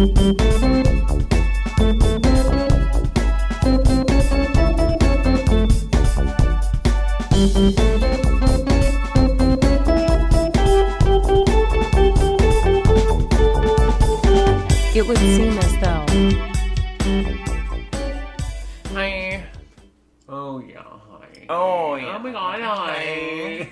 It would seem as though. Hi. Oh, yeah, hi. Oh, yeah. Oh, my God, hi.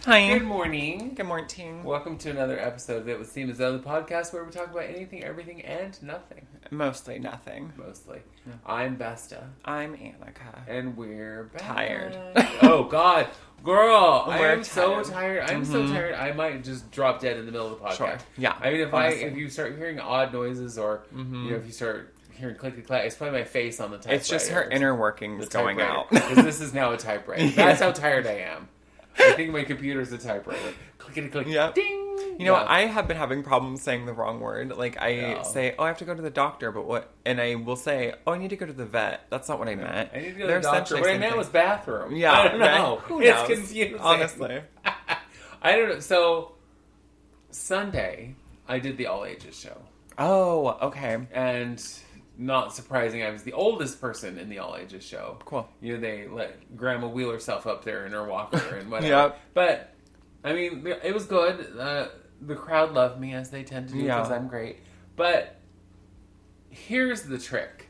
Hi. Good morning. Good morning. Welcome to another episode of It Would Seem As Though, the podcast where we talk about anything, everything, and nothing. Mostly nothing. Mostly. Yeah. I'm Vesta. I'm Annika. And we're back. Tired. Oh, God. Girl, I We're am so tired. tired. I'm so tired. I might just drop dead in the middle of the podcast. Sure. Yeah. I mean, honestly. if you start hearing odd noises or, you know, if you start hearing clickety-clack, it's probably my face on the typewriter. It's just her inner workings going out. Because this is now a typewriter. That's how tired I am. I think my computer's a typewriter. Clickety-click. Yep. Ding! You know, I have been having problems saying the wrong word. Like, I Oh. say, I have to go to the doctor, but what? And I will say, I need to go to the vet. That's not what I meant. I need to go to They're the doctor. essentially What I same meant thing. was bathroom. Yeah, I don't know. right? Who It's knows? confusing. Honestly. I don't know. So, Sunday, I did the All Ages show. Oh, okay. And not surprising, I was the oldest person in the All Ages show. Cool. You know, they let Grandma wheel herself up there in her walker and whatever. Yep. But, I mean, it was good. The crowd loved me, as they tend to do, because Yeah. I'm great. But here's the trick.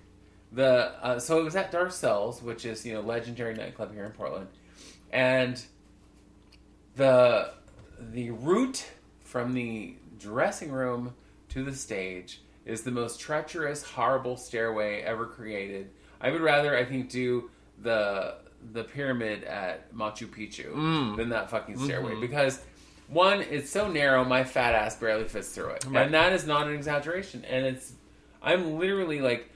So it was at Darcel's, which is, you know, legendary nightclub here in Portland. And the route from the dressing room to the stage is the most treacherous, horrible stairway ever created. I would rather, I think, do the pyramid at Machu Picchu than that fucking stairway. Because, one, it's so narrow, my fat ass barely fits through it. Right. And that is not an exaggeration. And I'm literally, like,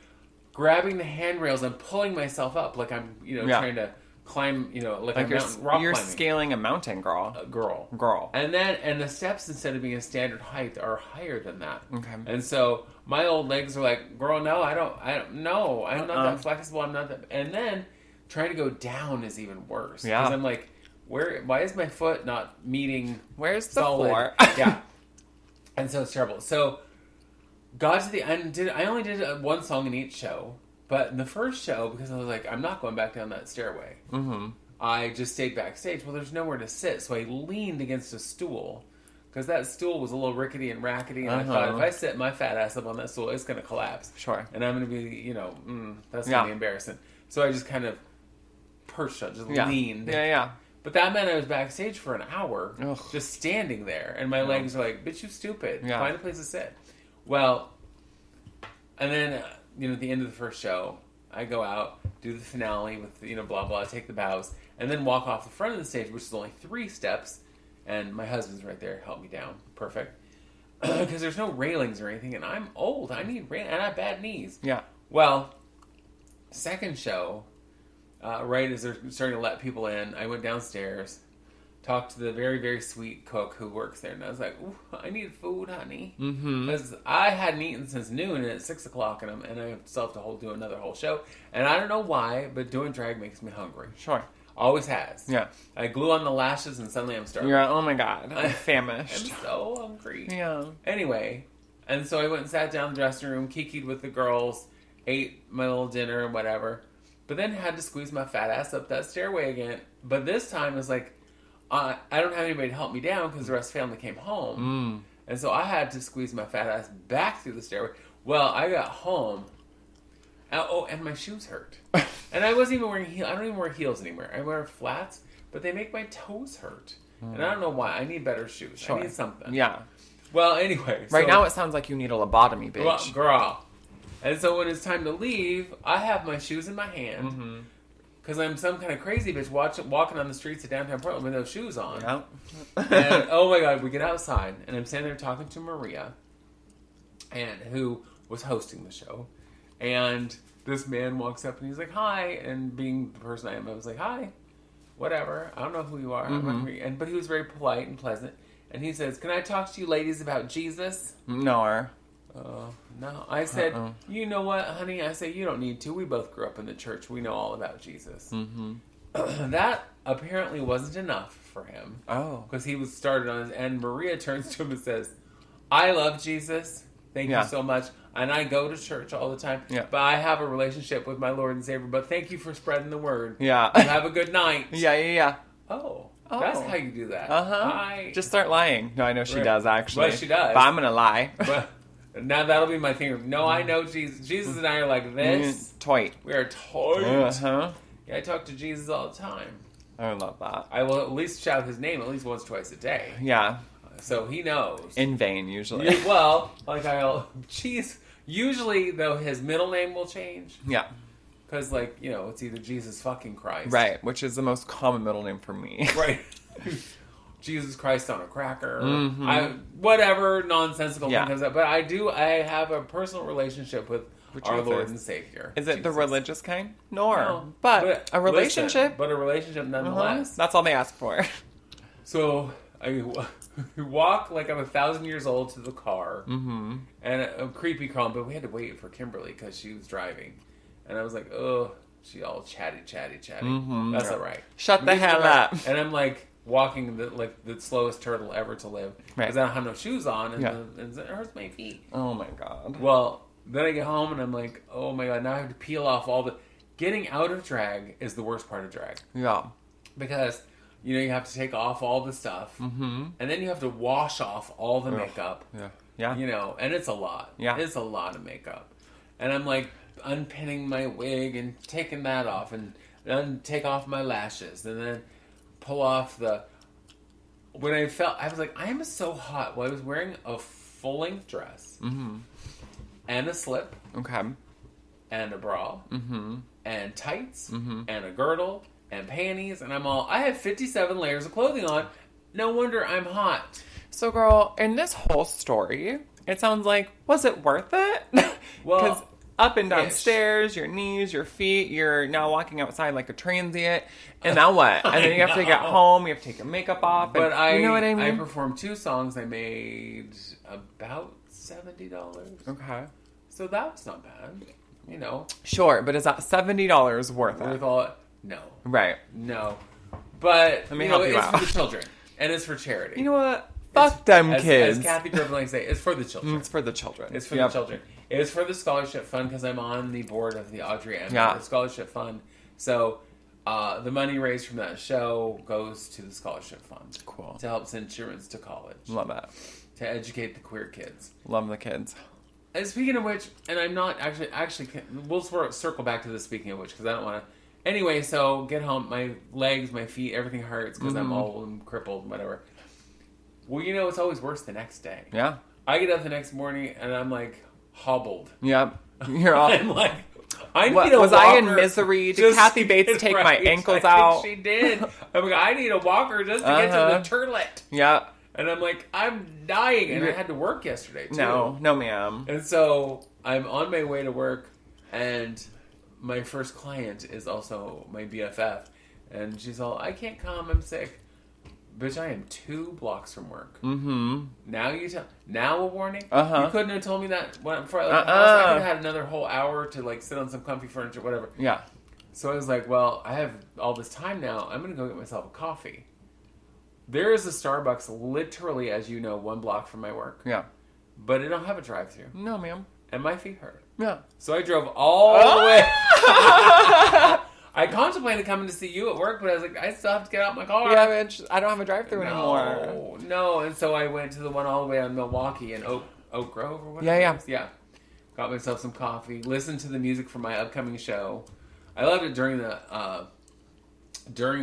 grabbing the handrails and pulling myself up like I'm, you know, trying to climb, you know, like a mountain, rock you're climbing. scaling a mountain, girl. Girl. And the steps, instead of being a standard height, are higher than that. Okay. And so my old legs are like, girl, no, I'm not that flexible. I'm not that. And then trying to go down is even worse. Yeah. Because I'm like, why is my foot not meeting Where's the solid? floor? Yeah. And so it's terrible. So got to the end. I only did one song in each show. But in the first show, because I was like, I'm not going back down that stairway, I just stayed backstage. Well, there's nowhere to sit, so I leaned against a stool, because that stool was a little rickety and rackety, and I thought, if I sit my fat ass up on that stool, it's going to collapse. Sure. And I'm going to be, you know, that's going to be embarrassing. So I just kind of perched up, just leaned. Yeah. But that meant I was backstage for an hour, Ugh. just standing there, and my legs were like, bitch, you stupid. Yeah. Find a place to sit. Well, and then... you know, at the end of the first show, I go out, do the finale with, you know, blah, blah, take the bows, and then walk off the front of the stage, which is only 3 steps, and my husband's right there, help me down. Perfect. Because there's no railings or anything, and I'm old. I need railings, and I have bad knees. Yeah. Well, second show, right as they're starting to let people in, I went downstairs, talked to the very, very sweet cook who works there, and I was like, ooh, I need food, honey. Because I hadn't eaten since noon, and it's 6 o'clock, and I still have to do another whole show. And I don't know why, but doing drag makes me hungry. Sure. Always has. Yeah. I glue on the lashes, and suddenly I'm starving. You're oh my god, I'm famished. I'm so hungry. Yeah. Anyway, and so I went and sat down in the dressing room, kikied with the girls, ate my little dinner and whatever, but then had to squeeze my fat ass up that stairway again. But this time it was like, I don't have anybody to help me down because the rest of the family came home. And so I had to squeeze my fat ass back through the stairway. Well, I got home. And my shoes hurt. And I wasn't even wearing heels. I don't even wear heels anymore. I wear flats, but they make my toes hurt. And I don't know why. I need better shoes. Sure. I need something. Yeah. Well, anyway. Right now it sounds like you need a lobotomy, bitch. Girl. And so when it's time to leave, I have my shoes in my hand. Because I'm some kind of crazy bitch walking on the streets of downtown Portland with no shoes on. Yeah. And oh my god, we get outside, and I'm standing there talking to Maria, and who was hosting the show. And this man walks up and he's like, hi. And being the person I am, I was like, hi. Whatever. I don't know who you are. I'm hungry. But he was very polite and pleasant. And he says, can I talk to you ladies about Jesus? No. No. I said, you know what, honey? I said, you don't need to. We both grew up in the church. We know all about Jesus. That apparently wasn't enough for him. Oh. Because he was started on his end. Maria turns to him and says, I love Jesus. Thank Yeah. you so much. And I go to church all the time. Yeah. But I have a relationship with my Lord and Savior. But thank you for spreading the word. Yeah. You have a good night. Yeah. Oh, Oh. that's how you do that. Just start lying. No, I know she Right. does, actually. Well, she does. But I'm going to lie. But now that'll be my thing. No, I know Jesus. Jesus and I are like this. Toit. We are toys. Uh-huh. Yeah, I talk to Jesus all the time. I love that. I will at least shout his name at least once or twice a day. Yeah. So he knows. In vain, usually. Well, like usually, though, his middle name will change. Yeah. Because, like, you know, it's either Jesus fucking Christ. Right, which is the most common middle name for me. Right. Jesus Christ on a cracker. Mm-hmm. Whatever nonsensical thing Yeah. comes up. But I have a personal relationship with our truth Lord is. and Savior. Is it the Jesus. religious kind? No. But a relationship. Listen, but a relationship nonetheless. That's all they ask for. So I walk like I'm 1,000 years old to the car, and a creepy crawl. But we had to wait for Kimberly because she was driving, and I was like, oh, she all chatty. That's all right. Shut the hell up. And I'm like walking the slowest turtle ever to live because I don't have no shoes on, and it hurts my feet. Oh my god. Well, then I get home and I'm like, oh my god, now I have to peel off all the. Getting out of drag is the worst part of drag. Yeah. Because, you know, you have to take off all the stuff. Mm-hmm. And then you have to wash off all the makeup. Yeah. You know, and it's a lot. Yeah. It's a lot of makeup. And I'm like unpinning my wig and taking that off and then take off my lashes and then pull off the. When I was like, I am so hot. Well, I was wearing a full-length dress and a slip. Okay. And a bra. And tights. And a girdle. And panties. And I have 57 layers of clothing on. No wonder I'm hot. So, girl, in this whole story, it sounds like, was it worth it? Well, because up and down stairs, your knees, your feet, you're now walking outside like a transient. And now what? And then you have to get home, you have to take your makeup off. But you know what I mean? I performed 2 songs. I made about $70. Okay. So that was not bad. You know. Sure, but is that $70 worth it? With all... No. Right. No. But, Let me help you it's out. for the children. And it's for charity. You know what? Fuck them kids. As Kathy Griffin likes to say, it's for the children. It's for the children. It's for the children. It's for the scholarship fund because I'm on the board of the Audrey M. Scholarship Fund. So the money raised from that show goes to the scholarship fund. Cool. To help send children to college. Love that. To educate the queer kids. Love the kids. And speaking of which, and I'm not actually, we'll circle back to this speaking of which because I don't want to. Anyway, so get home. My legs, my feet, everything hurts because I'm old and crippled, whatever. Well, you know, it's always worse the next day. Yeah. I get up the next morning and I'm like hobbled. Yep. You're all. I'm like, I need a was walker. I in misery? Did Kathy Bates take my ankles out? She did. I'm like, I need a walker just to get to the turlet. Yeah. And I'm like, I'm dying. And I had to work yesterday, too. No, ma'am. And so I'm on my way to work, and my first client is also my BFF. And she's all, I can't come, I'm sick. Bitch, I am 2 blocks from work. Mm-hmm. Now a warning? Uh-huh. You couldn't have told me that before I left the house. I could have had another whole hour to, like, sit on some comfy furniture, whatever. Yeah. So I was like, well, I have all this time now. I'm going to go get myself a coffee. There is a Starbucks literally, as you know, 1 block from my work. Yeah. But it don't have a drive-thru. No, ma'am. And my feet hurt. Yeah. So I drove all the way. I contemplated coming to see you at work, but I was like, I still have to get out my car. Yeah, bitch. I don't have a drive-thru anymore. No. And so I went to the one all the way on Milwaukee and Oak Grove or whatever. Yeah. It is. Yeah. Got myself some coffee. Listened to the music for my upcoming show. I loved it during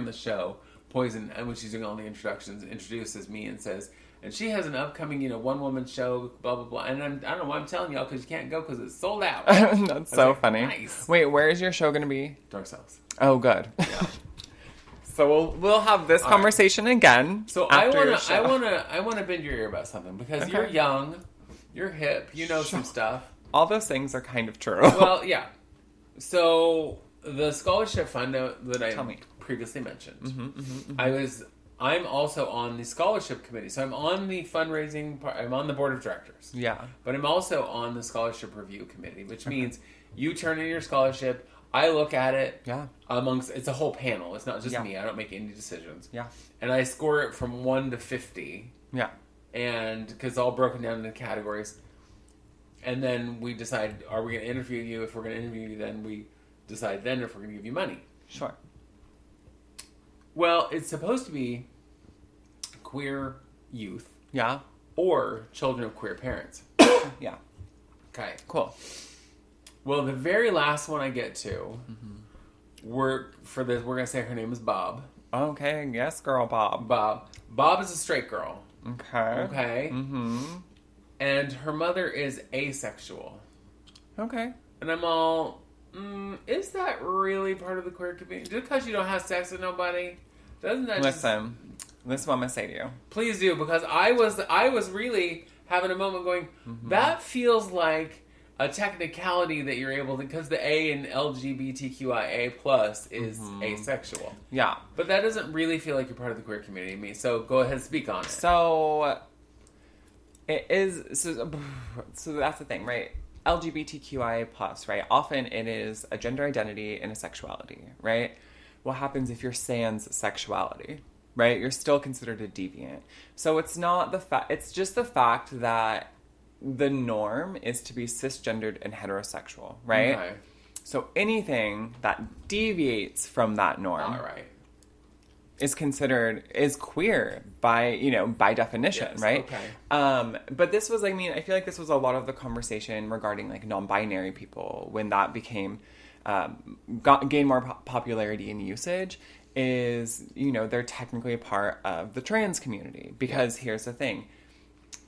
the show. Poison, and when she's doing all the introductions, introduces me and says, and she has an upcoming, 1-woman show, blah, blah, blah. And I don't know why I'm telling y'all because you can't go because it's sold out. That's so funny. Nice. Wait, where is your show going to be? Dark Cells. Oh, good. Yeah. So we'll have this conversation again. So after I wanna bend your ear about something because you're young, you're hip, you know some stuff. All those things are kind of true. Well, yeah. So the scholarship fund that I previously mentioned, I'm also on the scholarship committee. So I'm on the fundraising part. I'm on the board of directors. Yeah. But I'm also on the scholarship review committee, which means you turn in your scholarship. I look at it. Yeah. It's a whole panel. It's not just me. I don't make any decisions. Yeah. And I score it from 1 to 50. Yeah. And because it's all broken down into categories. And then we decide, are we going to interview you? If we're going to interview you, then we decide then if we're going to give you money. Sure. Well, it's supposed to be queer youth. Yeah. Or children of queer parents. Yeah. Okay. Cool. Well, the very last one I get to, we're going to say her name is Bob. Okay. Yes, girl, Bob. Bob is a straight girl. Okay. Okay. Mm-hmm. And her mother is asexual. Okay. And I'm all, is that really part of the queer community? Just because you don't have sex with nobody, doesn't that Listen, this is what I'm going to say to you. Please do, because I was really having a moment going, that feels like a technicality that you're able to, because the A in LGBTQIA plus is asexual. Yeah. But that doesn't really feel like you're part of the queer community to me, so go ahead and speak on it. So, it is, so that's the thing, right? LGBTQIA plus, right? Often it is a gender identity and a sexuality, right? What happens if you're sans sexuality, right? You're still considered a deviant. So it's not the fact, it's just the fact that the norm is to be cisgendered and heterosexual, right? Okay. So anything that deviates from that norm All right. is queer by definition, Yes, right? okay. But this was, I feel like this was a lot of the conversation regarding like non-binary people when that became gained more popularity and usage. Is they're technically a part of the trans community because here's the thing.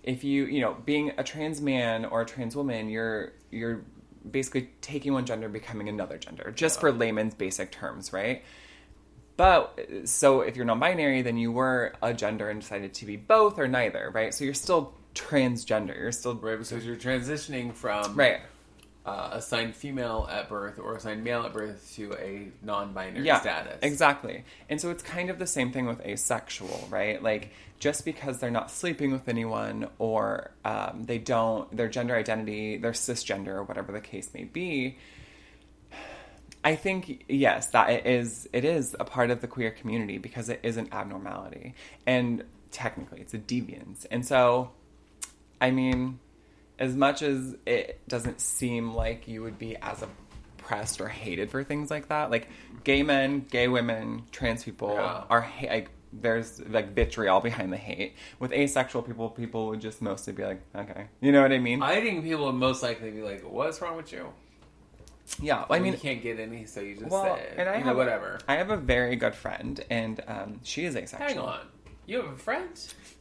If you being a trans man or a trans woman, you're basically taking one gender, becoming another gender, just for layman's basic terms, right? But, so if you're non-binary, then you were a gender and decided to be both or neither, right? So you're still transgender. You're still... Right, because you're transitioning from right. Assigned female at birth or assigned male at birth to a non-binary status. Exactly. And so it's kind of the same thing with asexual, right? Like, just because they're not sleeping with anyone or their gender identity, they're cisgender or whatever the case may be, I think, yes, that it is a part of the queer community because it is an abnormality. And technically, it's a deviance. And so, as much as it doesn't seem like you would be as oppressed or hated for things like that, like, gay men, gay women, trans people are, there's, like, vitriol behind the hate. With asexual people would just mostly be like, okay. You know what I mean? I think people would most likely be like, what's wrong with you? Yeah, you can't get any, so you just say it. And I have whatever. I have a very good friend, and she is asexual. Hang on, you have a friend?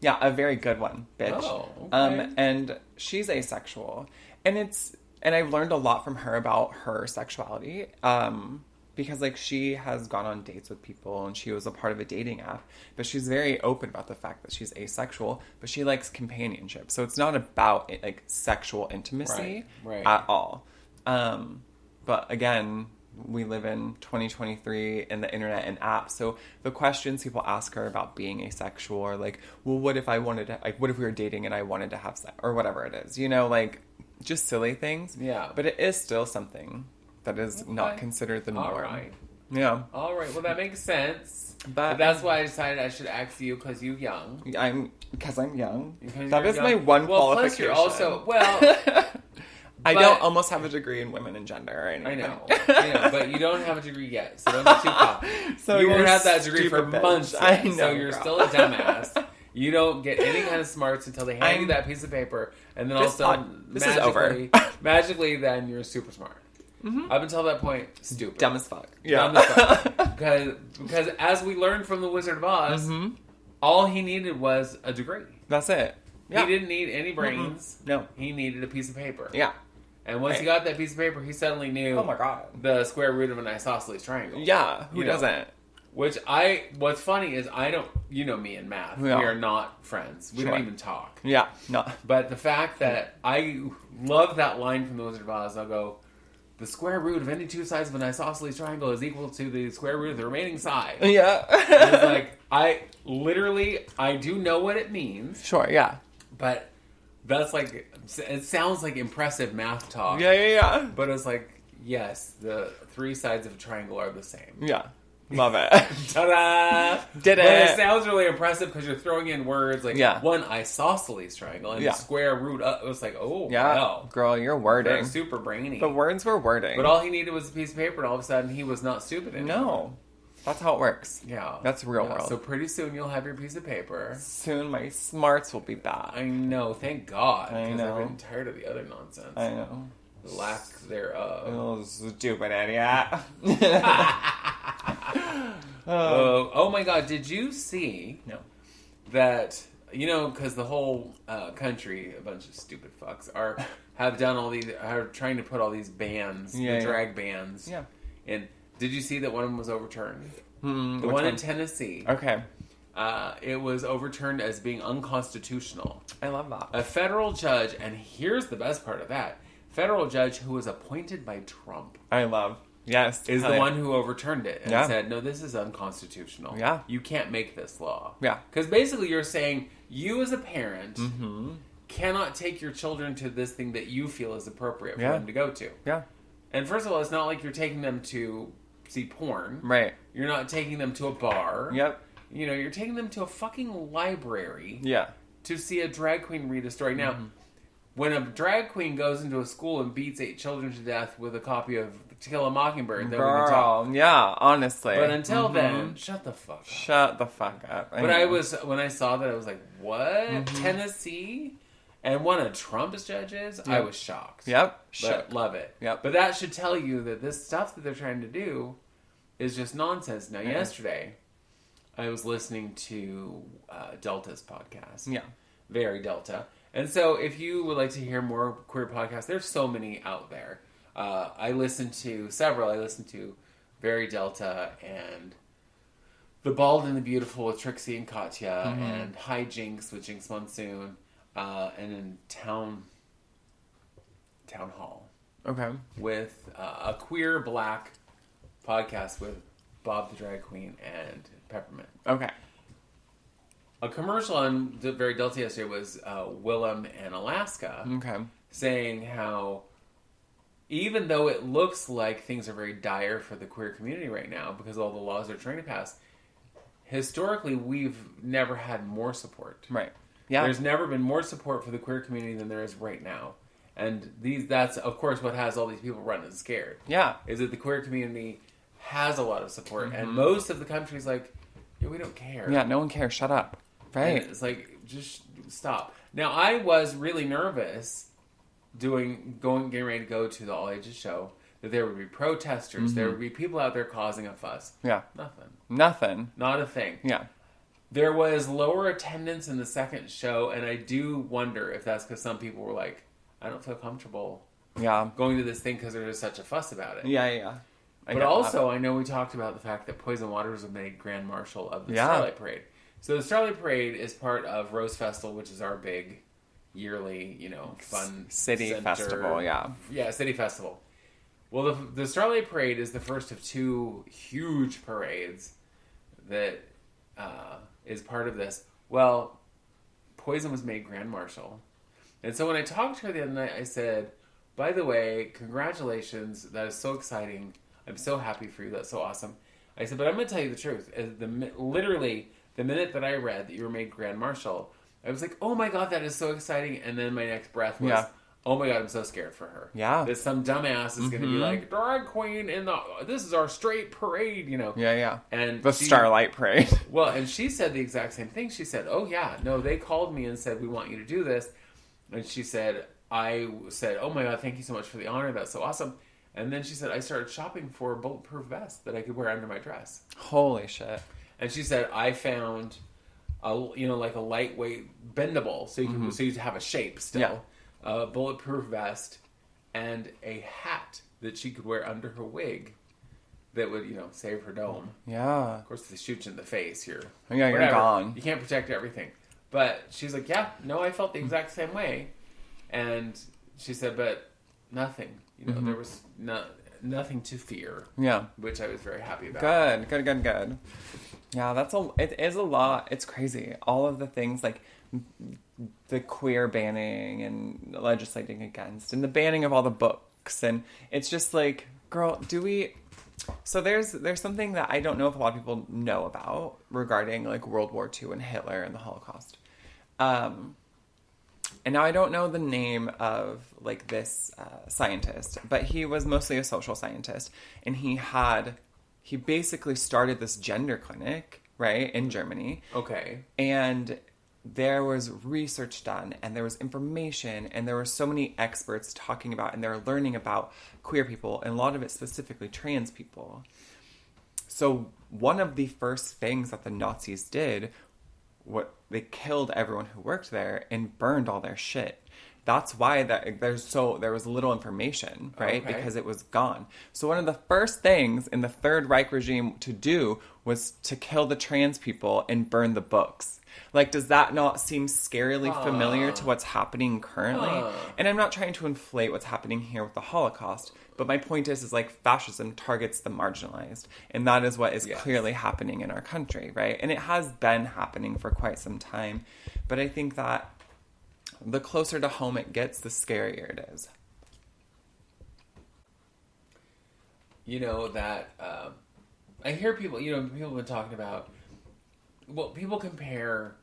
Yeah, a very good one, bitch. Oh, okay. And she's asexual, and I've learned a lot from her about her sexuality, because like she has gone on dates with people, and she was a part of a dating app, but she's very open about the fact that she's asexual, but she likes companionship, so it's not about like sexual intimacy at all. But again, we live in 2023 and the internet and apps. So the questions people ask her about being asexual are like, well, what if what if we were dating and I wanted to have sex or whatever it is, like just silly things. Yeah. But it is still something that is not considered the norm. All right. Yeah. All right. Well, that makes sense. But that's why I decided I should ask you because you're young. Because I'm young. Because that is young. my one qualification. Plus you're also, I don't almost have a degree in women and gender or anything. I know, but you don't have a degree yet, so don't get too cocky. So you won't have that degree for months. I know, so you're still a dumbass. You don't get any kind of smarts until they hand you that piece of paper, and then all of a sudden, this is over. Magically, then you're super smart. Mm-hmm. Up until that point, stupid. Dumb as fuck. Yeah. Dumb as fuck. Because as we learned from The Wizard of Oz, all he needed was a degree. That's it. Yeah. He didn't need any brains. No. He needed a piece of paper. Yeah. And once he got that piece of paper, he suddenly knew oh my God. the square root of an isosceles triangle. Yeah, who doesn't? What's funny is you know me in math. Yeah. We are not friends. We don't even talk. Yeah, no. But the fact that I love that line from The Wizard of Oz, I'll go, the square root of any two sides of an isosceles triangle is equal to the square root of the remaining side. Yeah. It's like, I do know what it means. Sure, yeah. But that's like, it sounds like impressive math talk. Yeah. But it's like, yes, the three sides of a triangle are the same. Yeah. Love it. Ta-da! Did it. But it sounds really impressive because you're throwing in words like one isosceles triangle and square root up. It was like, oh, wow. Girl, you're wording. You're super brainy. The words were wording. But all he needed was a piece of paper, and all of a sudden he was not stupid anymore. No. That's how it works. Yeah. That's real world. So pretty soon you'll have your piece of paper. Soon my smarts will be back. I know. Thank God. I know. I've been tired of the other nonsense. I know. The lack thereof. Oh, stupid idiot. Oh my God! Did you see? No. That because the whole country, a bunch of stupid fucks, have done all these, are trying to put all these bans, drag bans. Yeah. And did you see that one of them was overturned? The one in Tennessee. Okay. It was overturned as being unconstitutional. I love that. A federal judge, and here's the best part of that: federal judge who was appointed by Trump. I love. Yes. Is the one who overturned it and said, no, this is unconstitutional. Yeah. You can't make this law. Yeah. Because basically you're saying you as a parent cannot take your children to this thing that you feel is appropriate for them to go to. Yeah. And first of all, it's not like you're taking them to see porn. Right. You're not taking them to a bar. Yep. You're taking them to a fucking library. Yeah. To see a drag queen read a story. Now, when a drag queen goes into a school and beats 8 children to death with a copy of To Kill a Mockingbird, then we can talk. Yeah, honestly. But until then, shut the fuck up. Shut the fuck up. When I saw that, I was like, what? Tennessee? And one of Trump's judges? I was shocked. Yep. But love it. Yep. But that should tell you that this stuff that they're trying to do is just nonsense. Now, yesterday, I was listening to Delta's podcast. Yeah. Very Delta. And so if you would like to hear more queer podcasts, there's so many out there. I listened to several. I listened to Very Delta and The Bald and the Beautiful with Trixie and Katya and High Jinx with Jinx Monsoon and then Town Hall. Okay. With a queer black podcast with Bob the Drag Queen and Peppermint. Okay. A commercial on the Very Delta yesterday was Willem and Alaska saying how even though it looks like things are very dire for the queer community right now because all the laws they're trying to pass, historically we've never had more support. Right. Yeah. There's never been more support for the queer community than there is right now. And that's of course what has all these people running scared. Yeah. Is that the queer community has a lot of support and most of the country's like, yeah, we don't care. Yeah, no one cares. Shut up. Right. And it's like, just stop. Now, I was really nervous getting ready to go to the All Ages show, that there would be protesters, there would be people out there causing a fuss. Yeah. Nothing. Not a thing. Yeah. There was lower attendance in the second show, and I do wonder if that's because some people were like, I don't feel comfortable going to this thing because there's such a fuss about it. Yeah. But also, I know we talked about the fact that Poison Waters was made Grand Marshal of the Starlight Parade. So the Starlight Parade is part of Rose Festival, which is our big yearly, fun city center. festival. Yeah, city festival. Well, the Starlight Parade is the first of 2 huge parades that is part of this. Well, Poison was made Grand Marshal, and so when I talked to her the other night, I said, "By the way, congratulations! That is so exciting. I'm so happy for you. That's so awesome." I said, "But I'm going to tell you the truth. Literally." The minute that I read that you were made Grand Marshal, I was like, oh my God, that is so exciting. And then my next breath was, oh my God, I'm so scared for her. Yeah. That some dumbass is going to be like, drag queen this is our straight parade, Yeah. And the Starlight Parade. Well, and she said the exact same thing. She said, oh yeah, no, they called me and said, we want you to do this. And she said, I said, oh my God, thank you so much for the honor. That's so awesome. And then she said, I started shopping for a bulletproof vest that I could wear under my dress. Holy shit. And she said, I found, like a lightweight bendable, so you have a shape still, a bulletproof vest, and a hat that she could wear under her wig that would, save her dome. Yeah. Of course, if they shoot you in the face, you're gone. You can't protect everything. But she's like, yeah, no, I felt the exact same way. And she said, but nothing. There was nothing to fear. Yeah. Which I was very happy about. Good. Yeah, it is a lot. It's crazy. All of the things like the queer banning and legislating against and the banning of all the books. And it's just like, girl, do we So there's something that I don't know if a lot of people know about regarding like World War II and Hitler and the Holocaust. And now I don't know the name of like this scientist, but he was mostly a social scientist, and he basically started this gender clinic, right, in Germany. Okay. And there was research done, and there was information, and there were so many experts talking about, and they were learning about queer people, and a lot of it specifically trans people. So one of the first things that the Nazis did, they killed everyone who worked there and burned all their shit. That's why there was little information, right? Okay. Because it was gone. So one of the first things in the Third Reich regime to do was to kill the trans people and burn the books. Like, does that not seem scarily familiar to what's happening currently? And I'm not trying to inflate what's happening here with the Holocaust, but my point is like fascism targets the marginalized, and that is what is clearly happening in our country, right? And it has been happening for quite some time, but I think that the closer to home it gets, the scarier it is. You know, that I hear people, people have been talking about, well, people compare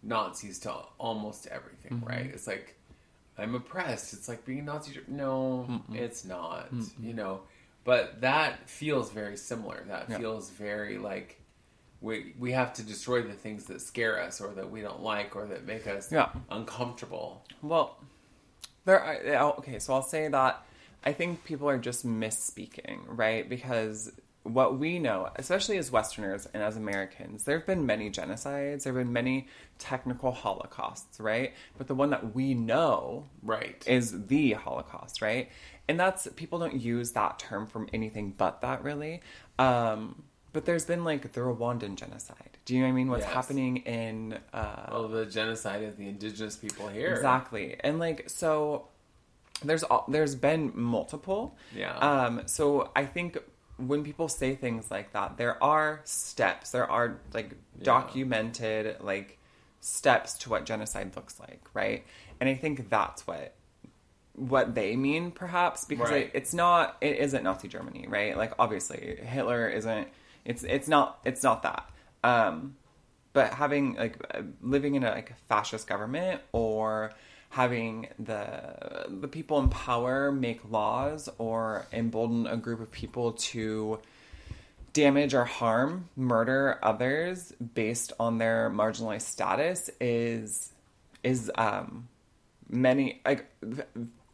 Nazis to almost everything, right? It's like, I'm oppressed. It's like being a Nazi. No, it's not, but that feels very similar. That feels very like, we have to destroy the things that scare us or that we don't like or that make us uncomfortable. Well, okay, so I'll say that I think people are just misspeaking, right? Because what we know, especially as Westerners and as Americans, there have been many genocides, there have been many technical holocausts, right? But the one that we know is the Holocaust, right? And people don't use that term from anything but that, really. But there's been, like, the Rwandan genocide. Do you know what I mean? What's happening in... the genocide of the indigenous people here. Exactly. And, like, so there's been multiple. Yeah. So I think when people say things like that, there are steps. There are, like, documented, like, steps to what genocide looks like, right? And I think that's what they mean, perhaps, because it isn't Nazi Germany, right? Like, obviously, Hitler isn't... It's not that. But having living in a fascist government, or having the people in power make laws or embolden a group of people to damage or harm, murder others based on their marginalized status is many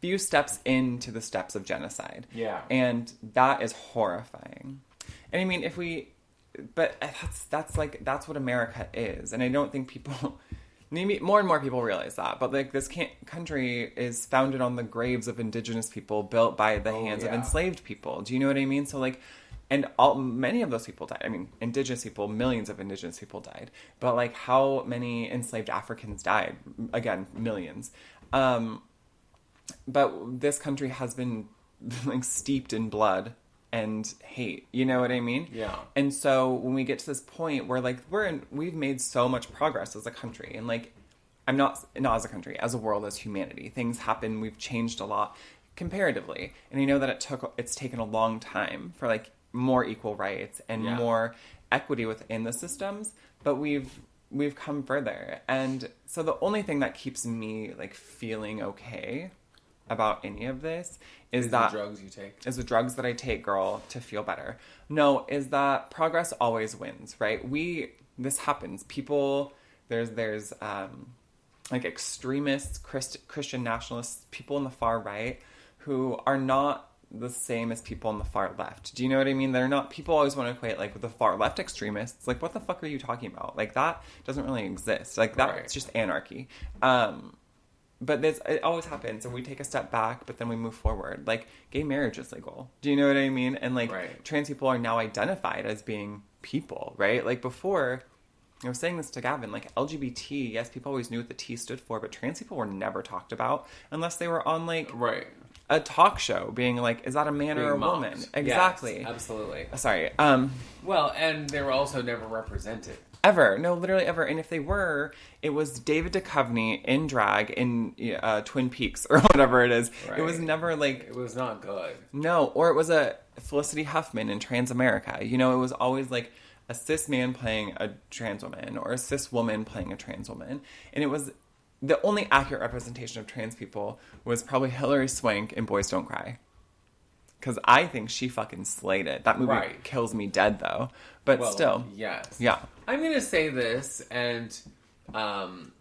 few steps into the steps of genocide. Yeah. And that is horrifying. And I mean, but that's what America is. And I don't think maybe more and more people realize that. But like, this country is founded on the graves of indigenous people built by the hands of enslaved people. Do you know what I mean? So like, and many of those people died. I mean, indigenous people, millions of indigenous people died. But like, how many enslaved Africans died? Again, millions. But this country has been like steeped in blood and hate, you know what I mean? Yeah. And so when we get to this point where like we've made so much progress as a country, and like not as a country, as a world, as humanity, things happen. We've changed a lot comparatively, and I know that it's taken a long time for like more equal rights and more equity within the systems, but we've come further. And so the only thing that keeps me like feeling okay about any of this is that the drugs you take. Is the drugs that I take, girl, to feel better. No, is that progress always wins, right? This happens. People, there's like extremists, Christian nationalists, people in the far right who are not the same as people on the far left. Do you know what I mean? They're not, people always want to equate like with the far left extremists. Like, what the fuck are you talking about? Like, that doesn't really exist. Like, that's just anarchy. But it always happens, and we take a step back, but then we move forward. Like, gay marriage is legal. Do you know what I mean? And, like, trans people are now identified as being people, right? Like, before, I was saying this to Gavin, like, LGBT, yes, people always knew what the T stood for, but trans people were never talked about unless they were on, like, a talk show being like, is that a man or a woman? Exactly. Yes, absolutely. Sorry. Well, and they were also never represented. Ever. No, literally ever. And if they were, it was David Duchovny in drag in Twin Peaks or whatever it is. Right. It was never like... It was not good. No, or it was a Felicity Huffman in Transamerica. You know, it was always like a cis man playing a trans woman or a cis woman playing a trans woman. And it was the only accurate representation of trans people was probably Hilary Swank in Boys Don't Cry. Because I think she fucking slayed it. That movie kills me dead, though. But still. Yes. Yeah. I'm going to say this, and I'm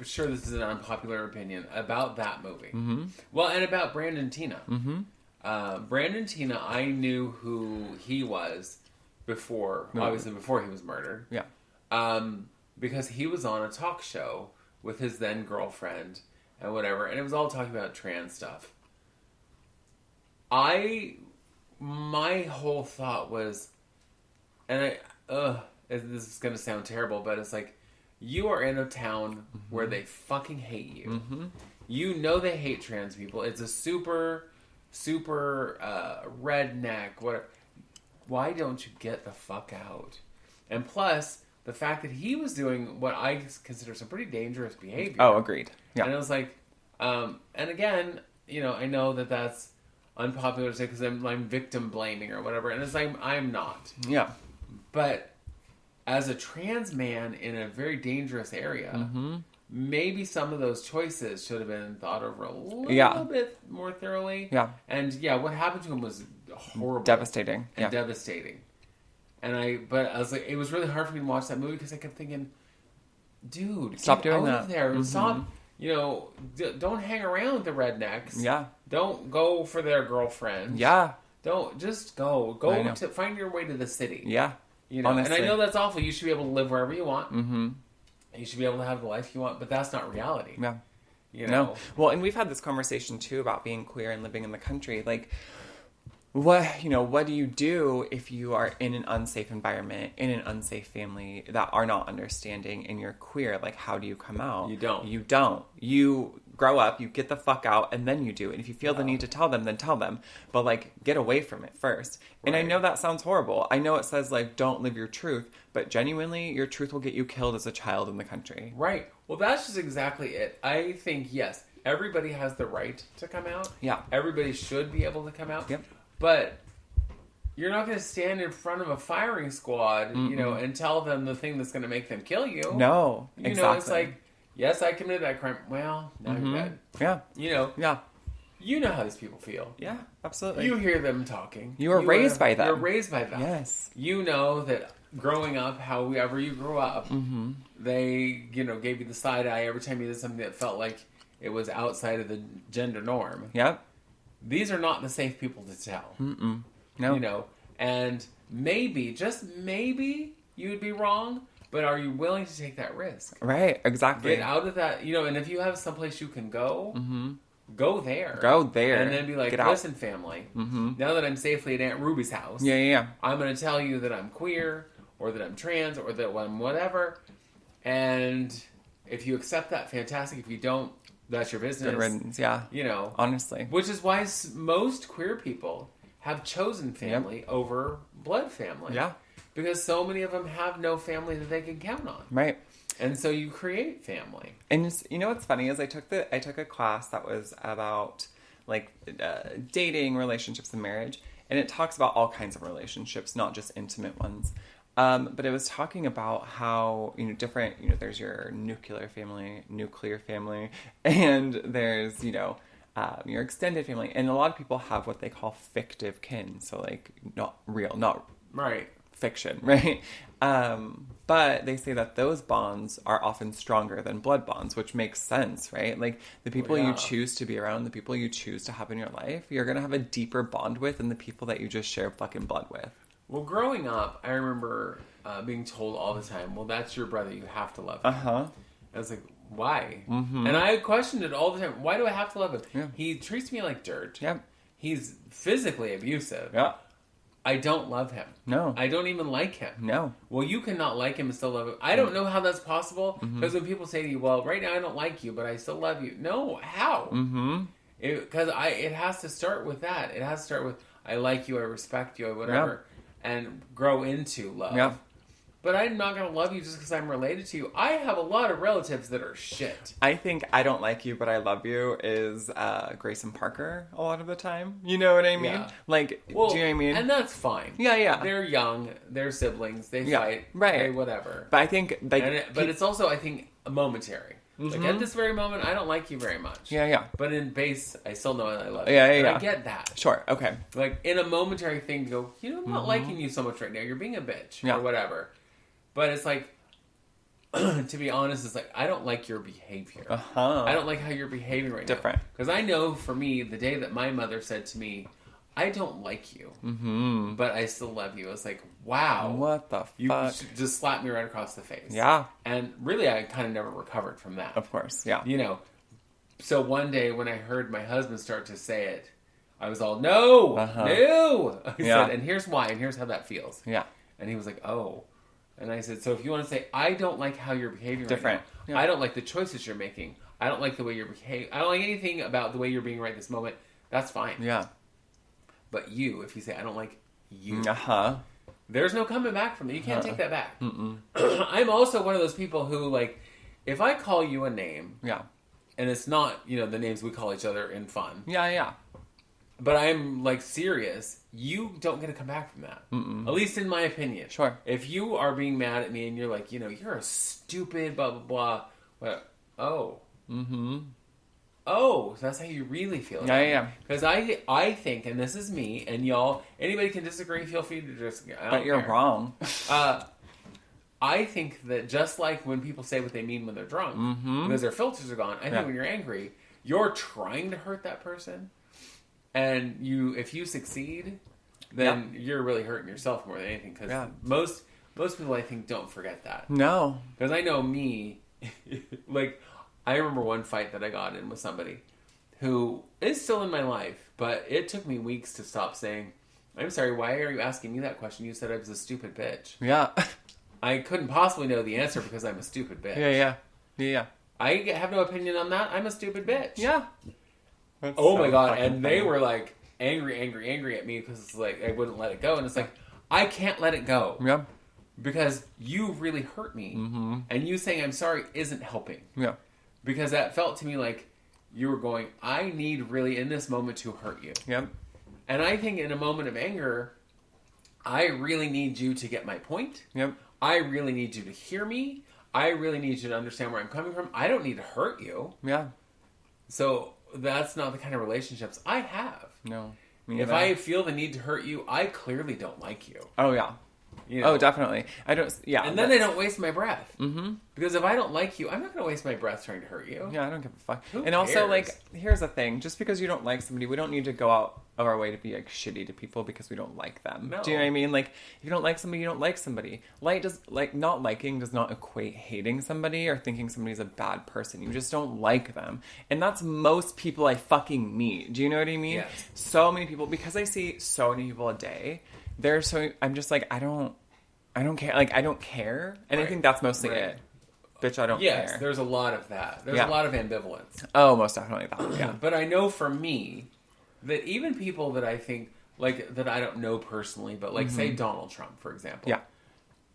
sure this is an unpopular opinion about that movie. Mm-hmm. Well, and about Brandon Teena. Mm-hmm. Brandon Teena, I knew who he was before, obviously before he was murdered. Yeah. Because he was on a talk show with his then girlfriend and whatever, and it was all talking about trans stuff. My whole thought was, and this is going to sound terrible, but it's like, you are in a town where they fucking hate you. Mm-hmm. You know they hate trans people. It's a super, super redneck, whatever. Why don't you get the fuck out? And plus, the fact that he was doing what I consider some pretty dangerous behavior. Oh, agreed. Yeah. And I was like, and again, you know, I know that that's unpopular to say because I'm victim blaming or whatever, and it's like, I'm not. Yeah. But as a trans man in a very dangerous area, maybe some of those choices should have been thought over a little bit more thoroughly. Yeah. And what happened to him was horrible. Devastating. And devastating. But I was like, it was really hard for me to watch that movie because I kept thinking, dude, stop doing that. There. Mm-hmm. Stop. You know, don't hang around with the rednecks. Yeah. Don't go for their girlfriend. Yeah. Don't just go. Go to find your way to the city. Yeah. You know, honestly. and I know that's awful. You should be able to live wherever you want. Mm-hmm. You should be able to have the life you want, but that's not reality. Yeah. You know? No. Well, and we've had this conversation too about being queer and living in the country. Like, what do you do if you are in an unsafe environment, in an unsafe family that are not understanding and you're queer? Like, how do you come out? You don't. You don't. You grow up, you get the fuck out, and then you do it. And if you feel the need to tell them, then tell them. But, like, get away from it first. And I know that sounds horrible. I know it says, like, don't live your truth. But genuinely, your truth will get you killed as a child in the country. Right. Well, that's just exactly it. I think, yes, everybody has the right to come out. Yeah. Everybody should be able to come out. Yep. But you're not going to stand in front of a firing squad, you know, and tell them the thing that's going to make them kill you. No, You know, it's like, yes, I committed that crime. Well, now you're dead. Yeah. You know. Yeah. You know how these people feel. Yeah, absolutely. You hear them talking. You were raised by them. You're raised by them. Yes. You know that growing up, however you grew up, they, you know, gave you the side eye every time you did something that felt like it was outside of the gender norm. Yep. These are not the safe people to tell. Mm-mm. No. You know, and maybe, just maybe, you would be wrong, but are you willing to take that risk? Right, exactly. Get out of that, you know, and if you have someplace you can go, go there. Go there. And then be like, listen, family, now that I'm safely at Aunt Ruby's house, I'm going to tell you that I'm queer, or that I'm trans, or that I'm whatever, and if you accept that, fantastic. If you don't, that's your business. Good riddance, yeah. You know. Honestly. Which is why most queer people have chosen family over blood family. Yeah. Because so many of them have no family that they can count on. Right. And so you create family. And you know what's funny is I took a class that was about like dating, relationships, and marriage. And it talks about all kinds of relationships, not just intimate ones. But it was talking about how, you know, different, you know, there's your nuclear family, and there's, you know, your extended family. And a lot of people have what they call fictive kin. So, like, not real, not fiction, right? But they say that those bonds are often stronger than blood bonds, which makes sense, right? Like, the people you choose to be around, the people you choose to have in your life, you're going to have a deeper bond with than the people that you just share fucking blood with. Well, growing up, I remember being told all the time, well, that's your brother, you have to love him. I was like, why? And I questioned it all the time. Why do I have to love him? Yeah. He treats me like dirt. Yep. He's physically abusive. Yeah. I don't love him. No. I don't even like him. No. Well, you cannot like him and still love him. I don't know how that's possible, because when people say to you, well, right now I don't like you, but I still love you. No, how? Because it has to start with that. It has to start with, I like you, I respect you, or whatever. And grow into love. Yeah. but I'm not going to love you just because I'm related to you. I have a lot of relatives that are shit. I think I don't like you, but I love you is Grace and Parker a lot of the time. You know what I mean? Yeah. Like, Well, do you know what I mean? And that's fine. Yeah, yeah. They're young. They're siblings. They Yeah, fight. right. They whatever. But I think, like, But it's also, I think, momentary. Like, at this very moment, I don't like you very much. yeah, yeah. But in base, I still know I love you. Yeah, yeah, And yeah. I get that. Sure, okay. Like, in a momentary thing to go, you know, I'm not liking you so much right now. You're being a bitch. Yeah. Or whatever. But it's like, to be honest, it's like, I don't like your behavior. Uh-huh. I don't like how you're behaving right Different. now. Because I know, for me, the day that my mother said to me, I don't like you, but I still love you. It's like, wow. What the You fuck? just slapped me right across the face. Yeah. And really, I kind of never recovered from that. Of course, yeah. You know, so one day when I heard my husband start to say it, I was all, no, no. I Yeah. said, and here's why, and here's how that feels. Yeah. And he was like, oh. And I said, so if you want to say, I don't like how you're behaving Different. right now. Yeah. I don't like the choices you're making. I don't like the way you're behaving. I don't like anything about the way you're being right this moment. That's fine. Yeah. But you, if you say, I don't like you, Uh-huh. there's no coming back from it. You can't take that back. I'm also one of those people who, like, if I call you a name, Yeah. and it's not, you know, the names we call each other in fun, Yeah, yeah. but I'm, like, serious, you don't get to come back from that. At least in my opinion. Sure. If you are being mad at me and you're like, you know, you're a stupid blah, blah, blah, well, oh. Oh, so that's how you really feel. Yeah, yeah. Because I think, and this is me, and y'all, anybody can disagree, feel free to disagree. I don't But you're care. wrong. I think that just like when people say what they mean when they're drunk, because their filters are gone, I think Yeah. when you're angry, you're trying to hurt that person, and if you succeed, then you're really hurting yourself more than anything. Because most people, I think, don't forget that. No. Because I know me, like, I remember one fight that I got in with somebody who is still in my life, but it took me weeks to stop saying, I'm sorry, why are you asking me that question? You said I was a stupid bitch. Yeah. I couldn't possibly know the answer because I'm a stupid bitch. Yeah. Yeah. I have no opinion on that. I'm a stupid bitch. Yeah. Oh my God. And they were like angry at me because it's like I wouldn't let it go. And it's like, I can't let it go. Yeah. Because you really hurt me. And you saying I'm sorry isn't helping. Yeah. Because that felt to me like you were going, I need really in this moment to hurt you. Yep. And I think in a moment of anger, I really need you to get my point. Yep. I really need you to hear me. I really need you to understand where I'm coming from. I don't need to hurt you. Yeah. So that's not the kind of relationships I have. No. If I feel the need to hurt you, I clearly don't like you. Oh, yeah. You know? Oh, definitely. I don't... Yeah. And then I don't waste my breath. Mm-hmm. Because if I don't like you, I'm not going to waste my breath trying to hurt you. Yeah, I don't give a fuck. Who And also, cares? like, here's the thing. Just because you don't like somebody, we don't need to go out of our way to be, like, shitty to people because we don't like them. No. Do you know what I mean? Like, if you don't like somebody, you don't like somebody. Not liking does not equate hating somebody or thinking somebody's a bad person. You just don't like them. And that's most people I fucking meet. Do you know what I mean? Yes. So many people, because I see so many people a day, I'm just like, I don't care. Like, I don't care. And I think that's mostly it. Bitch, I don't care. Yes, there's a lot of that. There's a lot of ambivalence. Oh, most definitely that. Yeah. But I know for me that even people that I think, like, that I don't know personally, but like, say Donald Trump, for example. Yeah.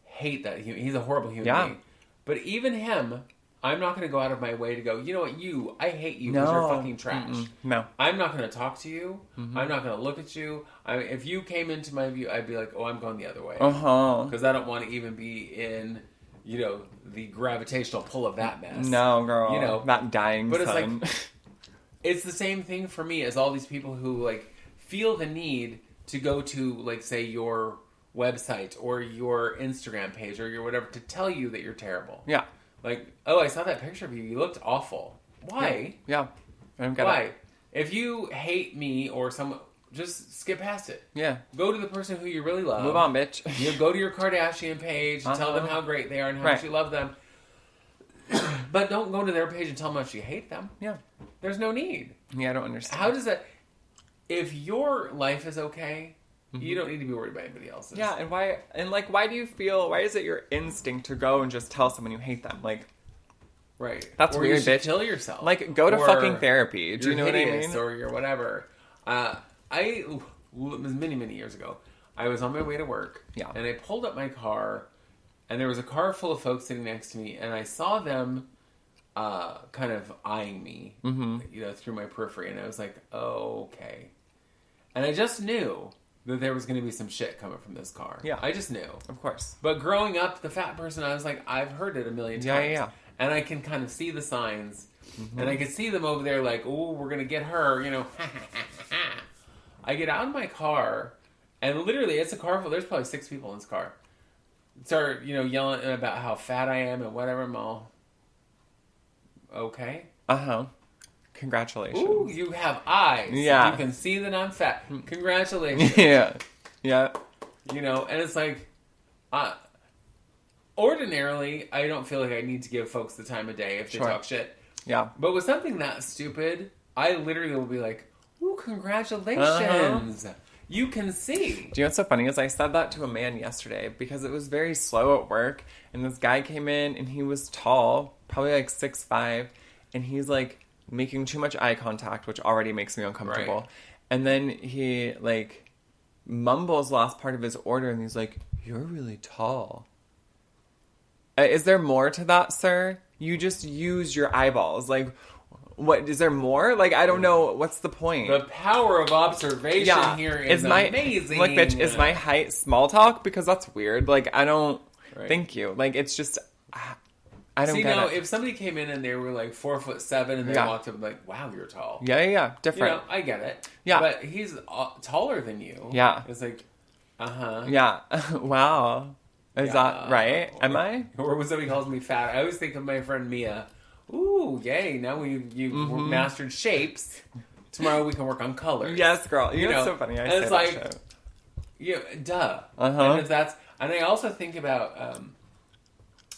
Hate that. He's a horrible human Yeah. being. But even him, I'm not going to go out of my way to go, you know what, I hate you because you're fucking trash. No. I'm not going to talk to you. I'm not going to look at you. If you came into my view, I'd be like, oh, I'm going the other way. Uh-huh. Because I don't want to even be in, you know, the gravitational pull of that mess. No, girl. You know, that dying but sun. it's like, it's the same thing for me as all these people who, like, feel the need to go to, like, say, your website or your Instagram page or your whatever to tell you that you're terrible. Yeah. Like, oh, I saw that picture of you. You looked awful. Why? Yeah. I don't get Why? it. If you hate me or someone, just skip past it. Yeah. Go to the person who you really love. Move on, bitch. You go to your Kardashian page and tell them how great they are and how much you love them. But don't go to their page and tell them how much you hate them. Yeah. There's no need. Yeah, I don't understand. How does that... If your life is okay, you don't need to be worried about anybody else's. Yeah, and why do you feel, why is it your instinct to go and just tell someone you hate them? Like, right. That's or weird, you should bitch. kill yourself. Like, go to Or fucking therapy. Do you know you're what I hideous, mean? Or you're whatever. It was many, many years ago. I was on my way to work. Yeah. And I pulled up my car and there was a car full of folks sitting next to me, and I saw them kind of eyeing me, through my periphery, and I was like, oh, okay. And I just knew that there was going to be some shit coming from this car. Yeah. I just knew. Of course. But growing up, the fat person, I was like, I've heard it a million times. Yeah. And I can kind of see the signs. And I can see them over there like, oh, we're going to get her, I get out of my car, and literally, it's a car full. There's probably 6 people in this car. Start, yelling about how fat I am and whatever. I'm all, okay. Congratulations. Ooh, you have eyes. Yeah. You can see that I'm fat. Congratulations. Yeah. And it's like, ordinarily, I don't feel like I need to give folks the time of day if they talk shit. Yeah. But with something that stupid, I literally will be like, ooh, congratulations. You can see. Do you know what's so funny is I said that to a man yesterday because it was very slow at work, and this guy came in and he was tall, probably like 6'5", and he's like making too much eye contact, which already makes me uncomfortable. Right. And then he like mumbles the last part of his order, and he's like, "You're really tall." Is there more to that, sir? You just use your eyeballs. Like, what? Is there more? Like, I don't know. What's the point? The power of observation here is amazing. Look, bitch, is my height small talk? Because that's weird. Like, I don't... Right. Thank you. Like, it's just... I don't get it. If somebody came in and they were like 4'7" and they walked up like, wow, you're tall. Yeah. Different. I get it. Yeah. But he's taller than you. Yeah. It's like, Yeah. Wow. Is that right? Am I? Or when somebody calls me fat, I always think of my friend Mia. Ooh, yay, now you've mastered shapes. Tomorrow we can work on colors. Yes, girl. You know, it's so funny. I say it's that like, shit. Duh. And I also think about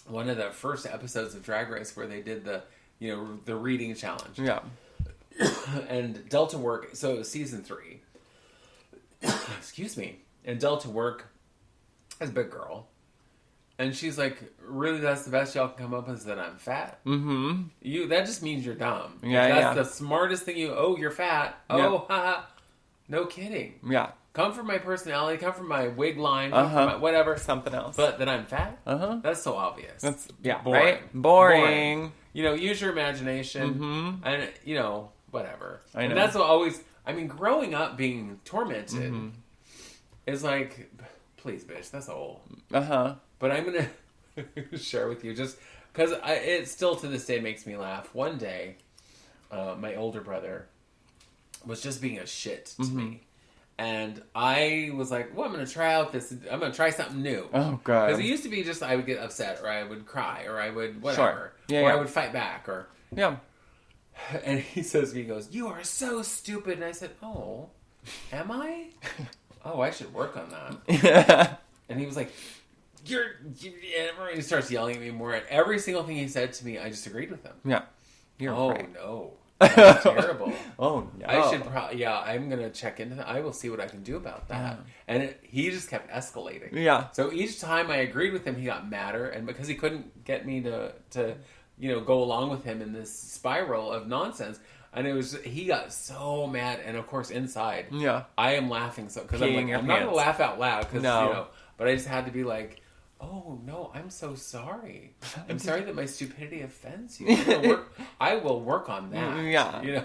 one of the first episodes of Drag Race where they did the reading challenge. Yeah. And Delta Work, so it was season 3. Excuse me. And Delta Work is a big girl. And she's like, really, that's the best y'all can come up with is that I'm fat? Mm-hmm. That just means you're dumb. That's the smartest thing you're fat. Oh, haha. No kidding. Yeah. Come from my personality, come from my wig line, come from my whatever. Something else. But that I'm fat? That's so obvious. That's, boring. Right? Boring. Use your imagination. And, whatever. I know. And that's what always, growing up being tormented is like, please, bitch, that's old. But I'm going to share with you just because it still to this day makes me laugh. One day, my older brother was just being a shit to me. And I was like, well, I'm going to try out this. I'm going to try something new. Oh, God. Because it used to be just I would get upset or I would cry or I would whatever. Sure. Or I would fight back. Or Yeah. And he says to me, he goes, you are so stupid. And I said, oh, am I? Oh, I should work on that. And he was like, he starts yelling at me more. And every single thing he said to me, I just agreed with him. Yeah. You're right. No. That's terrible. Oh, no. I should probably, I'm going to check into that. I will see what I can do about that. And he just kept escalating. Yeah. So each time I agreed with him, he got madder. And because he couldn't get me to go along with him in this spiral of nonsense. And he got so mad. And of course, inside, I am laughing. Because I'm like, I'm not going to laugh out loud. But I just had to be like, oh, no, I'm so sorry. I'm sorry that my stupidity offends you. I will work on that. Yeah.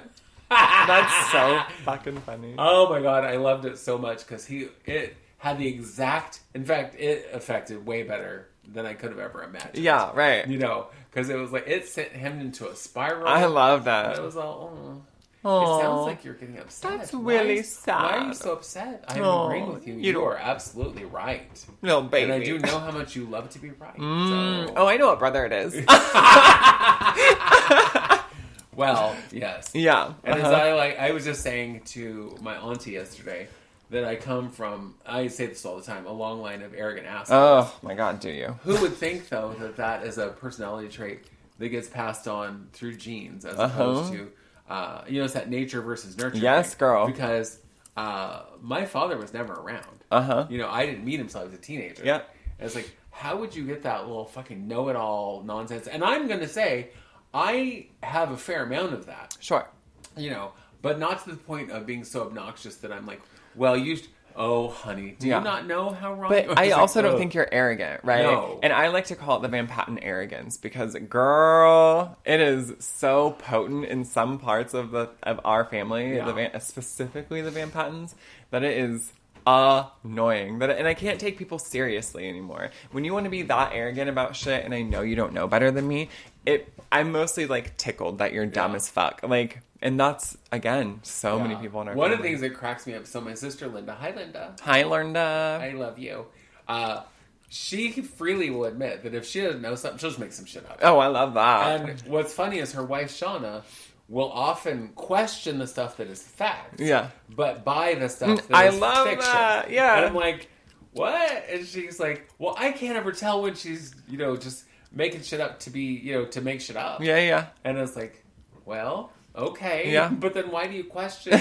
That's so fucking funny. Oh, my God. I loved it so much because it had the exact... In fact, it affected way better than I could have ever imagined. Yeah, right. Because it was like... It sent him into a spiral. I love that. It was all... It sounds like you're getting upset. That's really sad. Why are you so upset? I'm agreeing with you. You are absolutely right. No, baby. And I do know how much you love to be right. So. Oh, I know what brother it is. Well, yes. Yeah. And as I was just saying to my auntie yesterday that I come from, I say this all the time, a long line of arrogant assholes. Oh, my God, do you? Who would think, though, that is a personality trait that gets passed on through genes as opposed to... it's that nature versus nurture. Yes, thing. girl. Because my father was never around. I didn't meet him until I was a teenager. Yeah. And it's like, how would you get that little fucking know-it-all nonsense? And I'm going to say, I have a fair amount of that. Sure. But not to the point of being so obnoxious that I'm like, well, Oh, honey, do Yeah. you not know how wrong? But I It's also like, don't ugh. think you're arrogant, right? No. And I like to call it the Van Patten arrogance because, girl, it is so potent in some parts of our family, Yeah. specifically the Van Pattens, that it is annoying. And I can't take people seriously anymore. When you want to be that arrogant about shit, and I know you don't know better than me, I'm mostly like tickled that you're dumb as fuck. Like, and that's again so many people in our One family. of the things that cracks me up. So my sister Linda, hi Linda, Hi, Lernda. I love you. She freely will admit that if she doesn't know something, she'll just make some shit up. Oh, I love that. And what's funny is her wife Shauna will often question the stuff that is fact. Yeah. But buy the stuff that I is love fiction. that. Yeah. And I'm like, what? And she's like, well, I can't ever tell when she's, just making shit up to be, to make shit up. Yeah, yeah. And it's like, well, okay. Yeah. But then why do you question?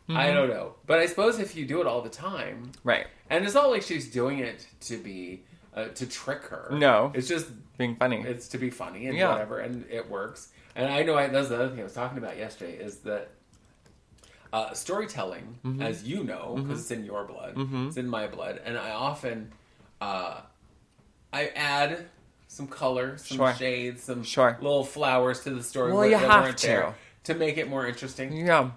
I don't know. But I suppose if you do it all the time. Right. And it's not like she's doing it to be, to trick her. No. It's just Being funny. it's to be funny and Yeah. whatever, and it works. And I know that's the other thing I was talking about yesterday is that storytelling, as you know, because it's in your blood, it's in my blood, and I often I add some color, some shades, some little flowers to the story. Well, you that have weren't to. there to make it more interesting. Yeah.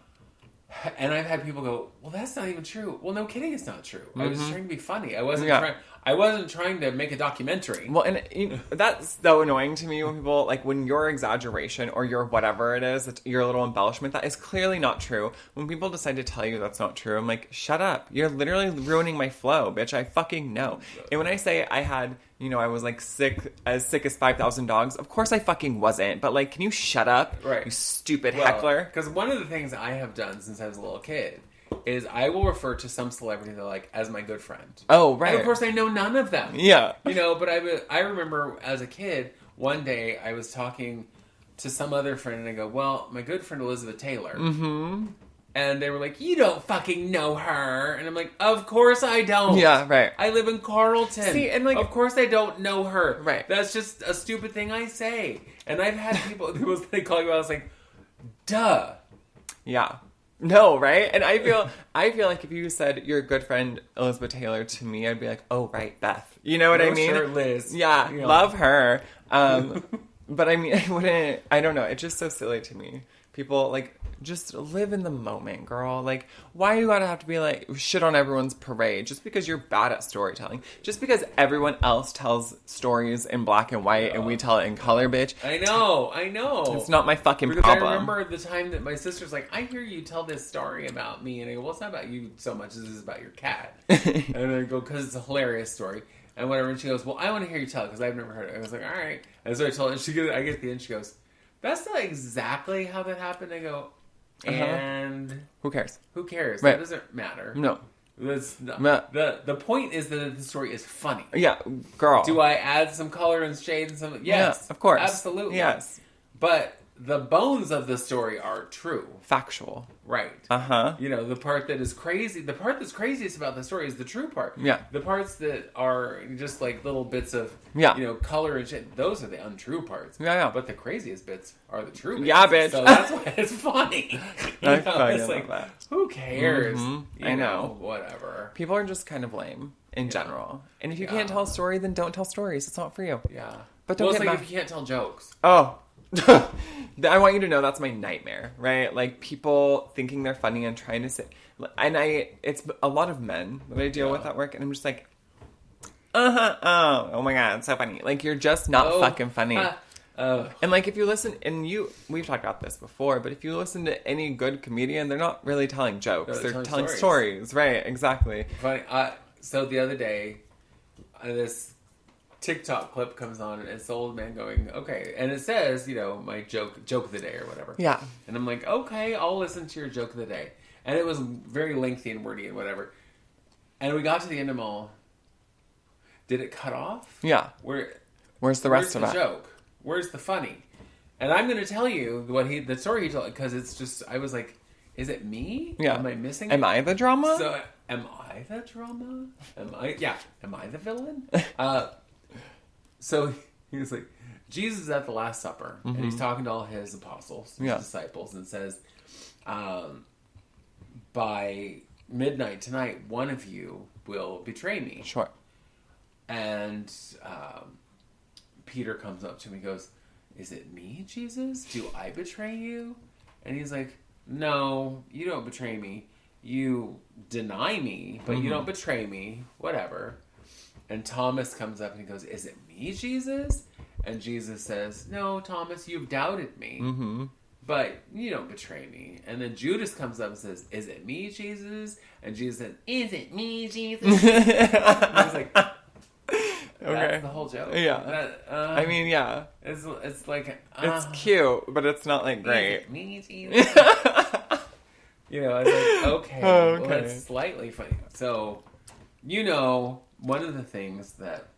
And I've had people go, "Well, that's not even true." Well, no kidding, it's not true. I was just trying to be funny. I wasn't Yeah. trying. I wasn't trying to make a documentary. Well, and that's so annoying to me when people, like, when your exaggeration or your whatever it is, your little embellishment, that is clearly not true. When people decide to tell you that's not true, I'm like, shut up. You're literally ruining my flow, bitch. I fucking know. And when I say I had, I was, like, sick as 5,000 dogs, of course I fucking wasn't. But, like, can you shut up? Right. You stupid heckler. Because one of the things I have done since I was a little kid is I will refer to some celebrity that like as my good friend. Oh, right. And of course I know none of them. Yeah. But I remember as a kid, one day I was talking to some other friend and I go, well, my good friend Elizabeth Taylor. Mm-hmm. And they were like, you don't fucking know her. And I'm like, of course I don't. Yeah, right. I live in Carlton. See, and like, of course I don't know her. Right. That's just a stupid thing I say. And I've had people they call you out, I was like, duh. Yeah. No, right? And I feel like if you said your good friend Elizabeth Taylor to me, I'd be like, oh, right, Beth. You know what I mean? Sure, Liz. Yeah, love her. But I mean, I don't know. It's just so silly to me. People, like, just live in the moment, girl. Like, why you gotta have to be like, shit on everyone's parade just because you're bad at storytelling? Just because everyone else tells stories in black and white and we tell it in color, bitch. I know. It's not my fucking because problem. I remember the time that my sister's like, I hear you tell this story about me. And I go, well, it's not about you so much as it is about your cat. And I go, because it's a hilarious story. And whatever. And she goes, well, I want to hear you tell it because I've never heard it. I was like, all right. And so I told her, and I get to the end, she goes, that's not exactly how that happened. I go, and who cares? Who cares? Right. That doesn't matter. No. The point is that the story is funny. Yeah, girl. Do I add some color and shade and some? Yes, yeah, of course, absolutely. Yes, but the bones of the story are true, factual, right? The part that is crazy. The part that's craziest about the story is the true part. Yeah. The parts that are just like little bits of color and shit. Those are the untrue parts. Yeah. But the craziest bits are the true bits. Yeah, bitch. So that's why it's funny. It's like that. Who cares? I know. Whatever. People are just kind of lame in general. And if you can't tell a story, then don't tell stories. It's not for you. Yeah. But don't it's get like mad. if you can't tell jokes. Oh. I want you to know that's my nightmare, right? Like, people thinking they're funny and trying to say... And it's a lot of men that I deal with at work, and I'm just like, oh my god, it's so funny. Like, you're just not fucking funny. And like, if you listen, we've talked about this before, but if you listen to any good comedian, they're not really telling jokes. They're telling stories. Right, exactly. Funny. So the other day, this TikTok clip comes on, and it's the old man going, okay, and it says, my joke of the day or whatever. Yeah. And I'm like, okay, I'll listen to your joke of the day. And it was very lengthy and wordy and whatever. And we got to the end of them all. Did it cut off? Yeah. Where's the rest of it? Where's the joke? Where's the funny? And I'm going to tell you the story he told, because it's just, I was like, is it me? Yeah. Am I missing Am I the drama? So, am I the drama? Am I the villain? So he was like, Jesus is at the Last Supper, and he's talking to all his apostles, his disciples, and says, by midnight tonight, one of you will betray me. Sure. And Peter comes up to me and goes, is it me, Jesus? Do I betray you? And he's like, no, you don't betray me. You deny me, but you don't betray me. Whatever. And Thomas comes up and he goes, is it me, Jesus? And Jesus says, no, Thomas, you've doubted me. But you don't betray me. And then Judas comes up and says, is it me, Jesus? And Jesus says, is it me, Jesus? I was like, that's the whole joke. Yeah. I mean, yeah. It's like... it's cute, but it's not, like, great. Is it me, Jesus? You know, I was like, okay. Well, that's slightly funny. So, you know, one of the things that...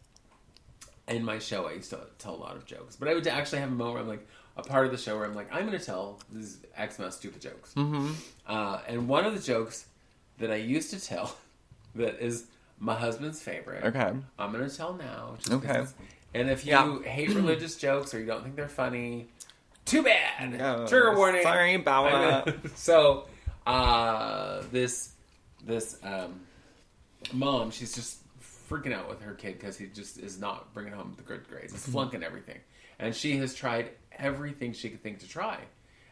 In my show, I used to tell a lot of jokes. But I would actually have a moment where I'm like... A part of the show where I'm like, I'm going to tell these X amount of stupid jokes. And one of the jokes that I used to tell that is my husband's favorite. Okay. I'm going to tell now. And if you hate religious jokes or you don't think they're funny, too bad. Trigger warning. Sorry about that. So, this mom, she's just freaking out with her kid because he just is not bringing home the good grades. He's flunking everything. And she has tried everything she could think to try.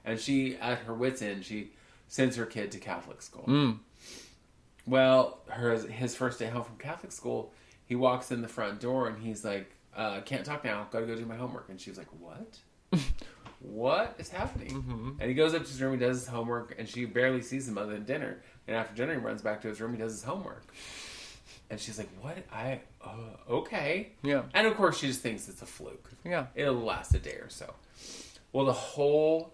And she, at her wit's end, she sends her kid to Catholic school. Well, his first day home from Catholic school, he walks in the front door and he's like, can't talk now, gotta go do my homework. And she's like, what? What is happening? And he goes up to his room, he does his homework, and she barely sees him other than dinner. And after dinner, he runs back to his room, he does his homework. And she's like, what? Okay. Yeah. And of course, she just thinks it's a fluke. Yeah. It'll last a day or so. Well, the whole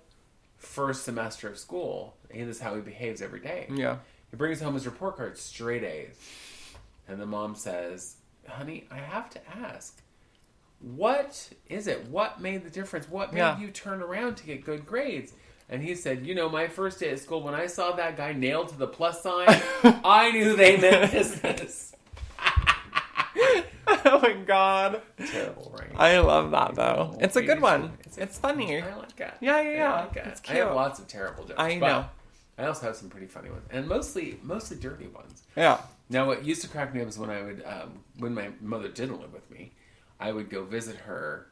first semester of school, and this is how he behaves every day. Yeah. He brings home his report card, straight A's. And the mom says, honey, I have to ask, what is it? What made the difference? What made you turn around to get good grades? And he said, you know, my first day at school, when I saw that guy nailed to the plus sign, I knew they meant business. Oh my god. Terrible, right? I love that though. It's a good one. It's funny. I like that. Yeah. I like that. It's cute. I have lots of terrible jokes. I know. I also have some pretty funny ones, and mostly dirty ones. Yeah. Now, what used to crack me up is when I would, when my mother didn't live with me, I would go visit her,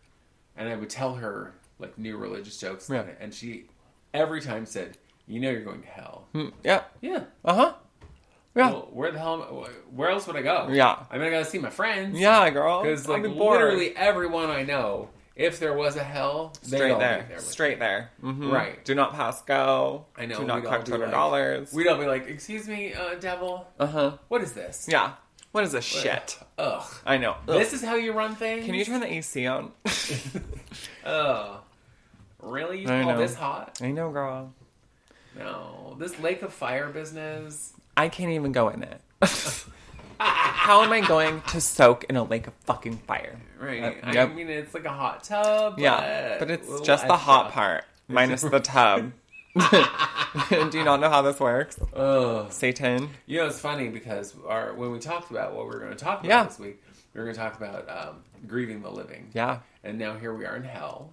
and I would tell her like new religious jokes, and she every time said, "You know, you're going to hell." Yeah. Yeah. Yeah. Well, where else would I go? Yeah. I mean, I gotta see my friends. Yeah, girl. Because like literally everyone I know, if there was a hell, they'd all be there. Straight there. Right. Do not pass go. I know. Do not collect $200. We'd all be like, "Excuse me, devil. What is this? Yeah. What is this shit? Ugh. I know. This is how you run things. Can you turn the AC on? Really? You call this hot? I know, girl. No, this lake of fire business. I can't even go in it. How am I going to soak in a lake of fucking fire? Right. I mean, it's like a hot tub. But it's just the hot part, minus the tub. Do you not know how this works? Satan. You know, it's funny because when we talked about what we were going to talk about this week, we were going to talk about grieving the living. Yeah. And now here we are in hell.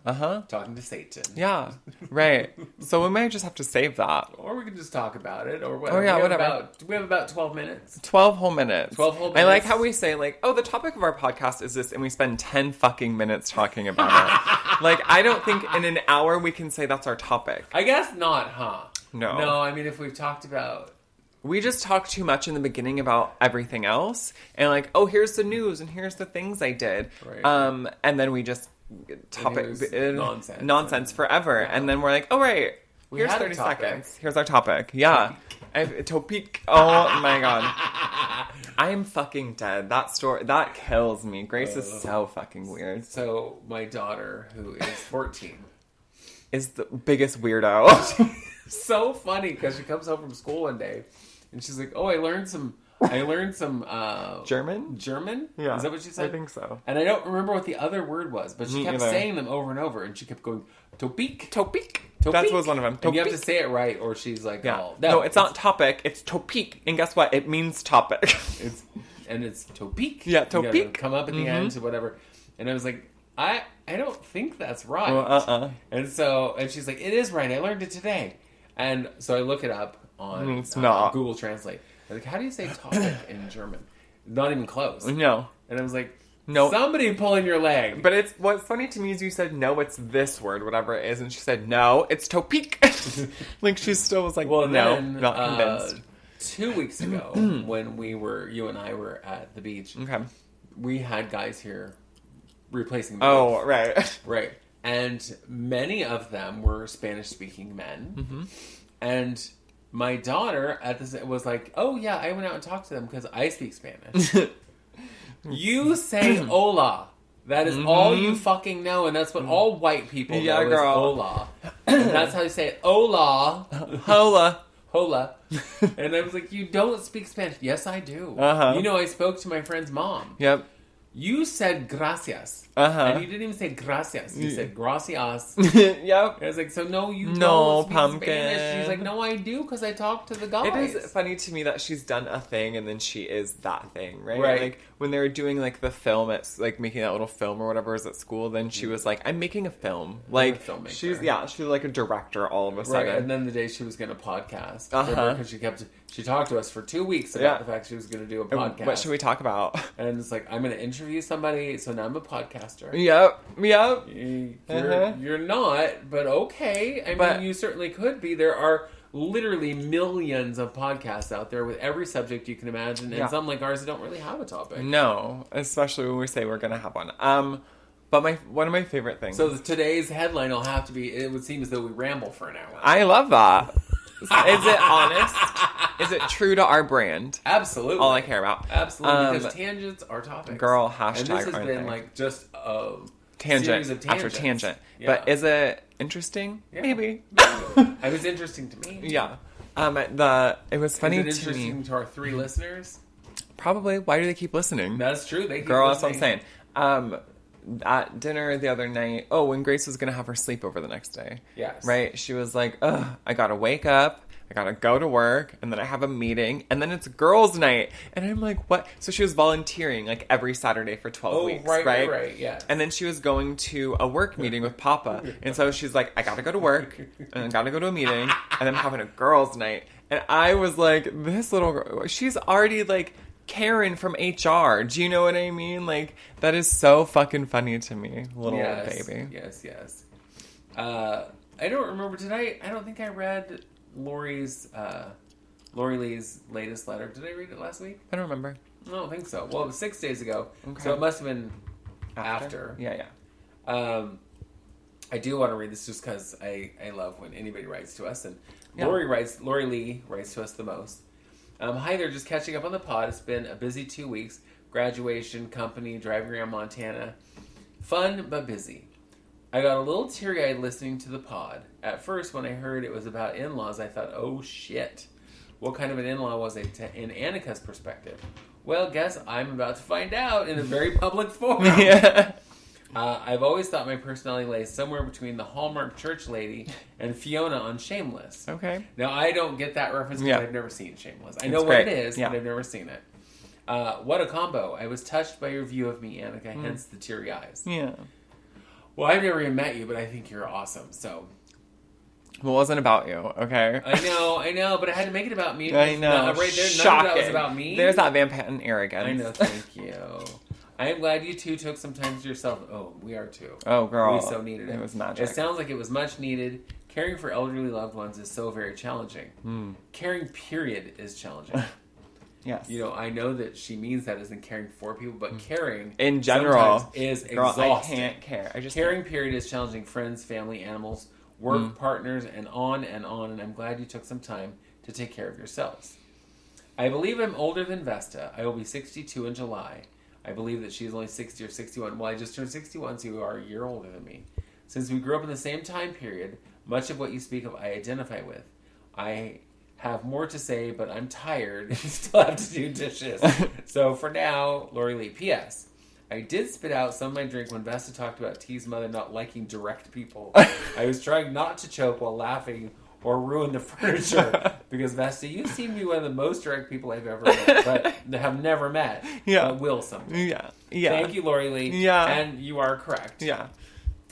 Talking to Satan. Yeah. Right. So we might just have to save that. Or we could just talk about it or whatever. Oh, yeah, whatever. We have about 12 minutes. 12 whole minutes. 12 whole minutes. I like how we say, like, oh, the topic of our podcast is this, and we spend 10 fucking minutes talking about it. Like, I don't think in an hour we can say that's our topic. I guess not, huh? No. No, I mean, if we've talked about... We just talk too much in the beginning about everything else. And like, oh, here's the news, and here's the things I did. Right. And then we just... nonsense forever. Yeah. And then we're like, oh, right. Here's 30 seconds. Here's our topic. Yeah. Topic. Oh, my God. I am fucking dead. That story, that kills me. Grace is so fucking weird. So, my daughter, who is 14... is the biggest weirdo. So funny, because she comes home from school one day, and she's like, oh, I learned some German? German? Yeah. Is that what she said? I think so. And I don't remember what the other word was, but she kept saying them over and over, and she kept going, Topik. That was one of them. And you have to say it right, or she's like, oh. No, it's not topic, it's topik. And guess what? It means topic. It's topik. Yeah, topik. Come up at the end to whatever. And I was like, I don't think that's right. Well, And she's like, it is right. I learned it today. And so I look it up on not. Google Translate. Like, how do you say topic in German? Not even close. No. And I was like, no. Somebody pulling your leg. But what's funny to me is you said, no, it's this word, whatever it is. And she said, no, it's topik. Like, she still was like, well, no, then, not convinced. 2 weeks ago, when you and I were at the beach, we had guys here replacing the beach. Right. Right. And many of them were Spanish-speaking men. Mm-hmm. And my daughter was like, oh, yeah, I went out and talked to them because I speak Spanish. You say hola. That is all you fucking know, and that's what all white people know is hola. And that's how you say it. Hola. Hola. Hola. And I was like, you don't speak Spanish. Yes, I do. You know, I spoke to my friend's mom. Yep. You said gracias. And you didn't even say gracias. You said gracias. Yep. I was like, so no, you no, don't pumpkin. speak Spanish. She's like, no, I do because I talk to the guys. It is funny to me that she's done a thing and then she is that thing, right? Right. Like, when they were doing, like, the film at, like, making that little film or whatever was at school, then she was like, I'm making a film. Like, she's like a director all of a sudden. Right, and then the day she was going to podcast. Because she talked to us for 2 weeks about the fact she was going to do a podcast. What should we talk about? And it's like, I'm going to interview somebody, so now I'm a podcaster. Yep. You're not, but okay. I mean, you certainly could be. There are literally millions of podcasts out there with every subject you can imagine, and some like ours that don't really have a topic. No, especially when we say we're going to have one. But one of my favorite things. So today's headline will have to be, it would seem as though we ramble for an hour. I love that. Is it honest? Is it true to our brand? Absolutely. All I care about. Absolutely, because tangents are topics. Girl, hashtag. And this has been like just a tangent series of after tangent. Yeah. But is it interesting? Yeah. Maybe. It was interesting to me. Yeah. It was funny to me. Is it interesting to our 3 listeners? Probably. Why do they keep listening? That's true. They keep Girl, listening. that's what I'm saying. At dinner the other night, when Grace was going to have her sleepover the next day. Yes. Right? She was like, I got to wake up. I gotta go to work, and then I have a meeting, and then it's girls' night. And I'm like, what? So she was volunteering, like, every Saturday for 12 weeks, right, yeah. And then she was going to a work meeting with Papa. And so she's like, I gotta go to work, and I gotta go to a meeting, and I'm having a girls' night. And I was like, this little girl, she's already, like, Karen from HR. Do you know what I mean? Like, that is so fucking funny to me, little baby. Yes. I don't remember tonight. I don't think I read Lori Lee's latest letter. Did I read it last week? I don't remember. I don't think so. Well, it was 6 days ago, so it must have been after. Yeah. I do want to read this just because I love when anybody writes to us, and Lori Lee writes to us the most. Hi there, just catching up on the pod. It's been a busy 2 weeks. Graduation, company, driving around Montana. Fun, but busy. I got a little teary-eyed listening to the pod. At first, when I heard it was about in-laws, I thought, oh shit. What kind of an in-law was it in Annika's perspective? Well, guess I'm about to find out in a very public forum. Yeah. I've always thought my personality lay somewhere between the Hallmark church lady and Fiona on Shameless. Okay. Now, I don't get that reference because I've never seen Shameless. I know what it is, but I've never seen it. What a combo. I was touched by your view of me, Annika, hence the teary eyes. Yeah. Well, I've never even met you, but I think you're awesome, so... Well, it wasn't about you, okay? I know, but I had to make it about me. I know. Right there, Shocking. none of that was about me. There's that Van Patten arrogance. I know, thank you. I am glad you two took some time to yourself. Oh, we are too. Oh, girl. We so needed it. It was magic. It sounds like it was much needed. Caring for elderly loved ones is so very challenging. Caring, period, is challenging. Yes. You know, I know that she means that isn't caring for people, but caring in general sometimes is girl, exhausting. I can't care. Caring, period, is challenging. Friends, family, animals, work partners, and on, and I'm glad you took some time to take care of yourselves. I believe I'm older than Vesta. I will be 62 in July. I believe that she's only 60 or 61. Well, I just turned 61, so you are a year older than me. Since we grew up in the same time period, much of what you speak of I identify with. I have more to say, but I'm tired and still have to do dishes. So for now, Lori Lee. P.S. I did spit out some of my drink when Vesta talked about T's mother not liking direct people. I was trying not to choke while laughing or ruin the furniture. Because Vesta, you seem to be one of the most direct people I've ever met, but have never met. Yeah. But will someday. Yeah. Thank you, Lori Lee. Yeah. And you are correct. Yeah.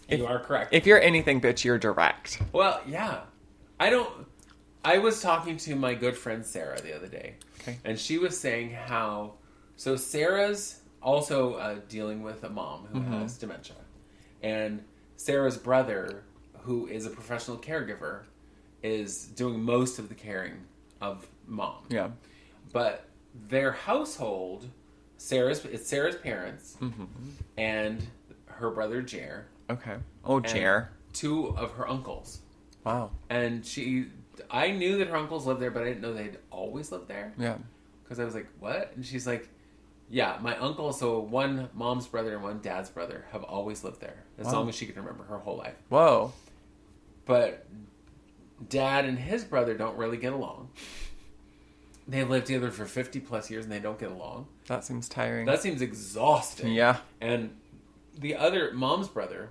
You are correct. If you're anything, bitch, you're direct. Well, yeah. I don't I was talking to my good friend Sarah the other day. Okay. And she was saying how... So Sarah's also dealing with a mom who has dementia. And Sarah's brother, who is a professional caregiver, is doing most of the caring of mom. Yeah. But their household, it's Sarah's parents and her brother Jer. Okay. Oh, Jer. 2 of her uncles. Wow. And I knew that her uncles lived there, but I didn't know they'd always lived there. Yeah. Because I was like, what? And she's like, yeah, my uncle, so one mom's brother and one dad's brother have always lived there. As long as she can remember her whole life. Whoa. But dad and his brother don't really get along. They've lived together for 50 plus years and they don't get along. That seems tiring. That seems exhausting. Yeah. And the other mom's brother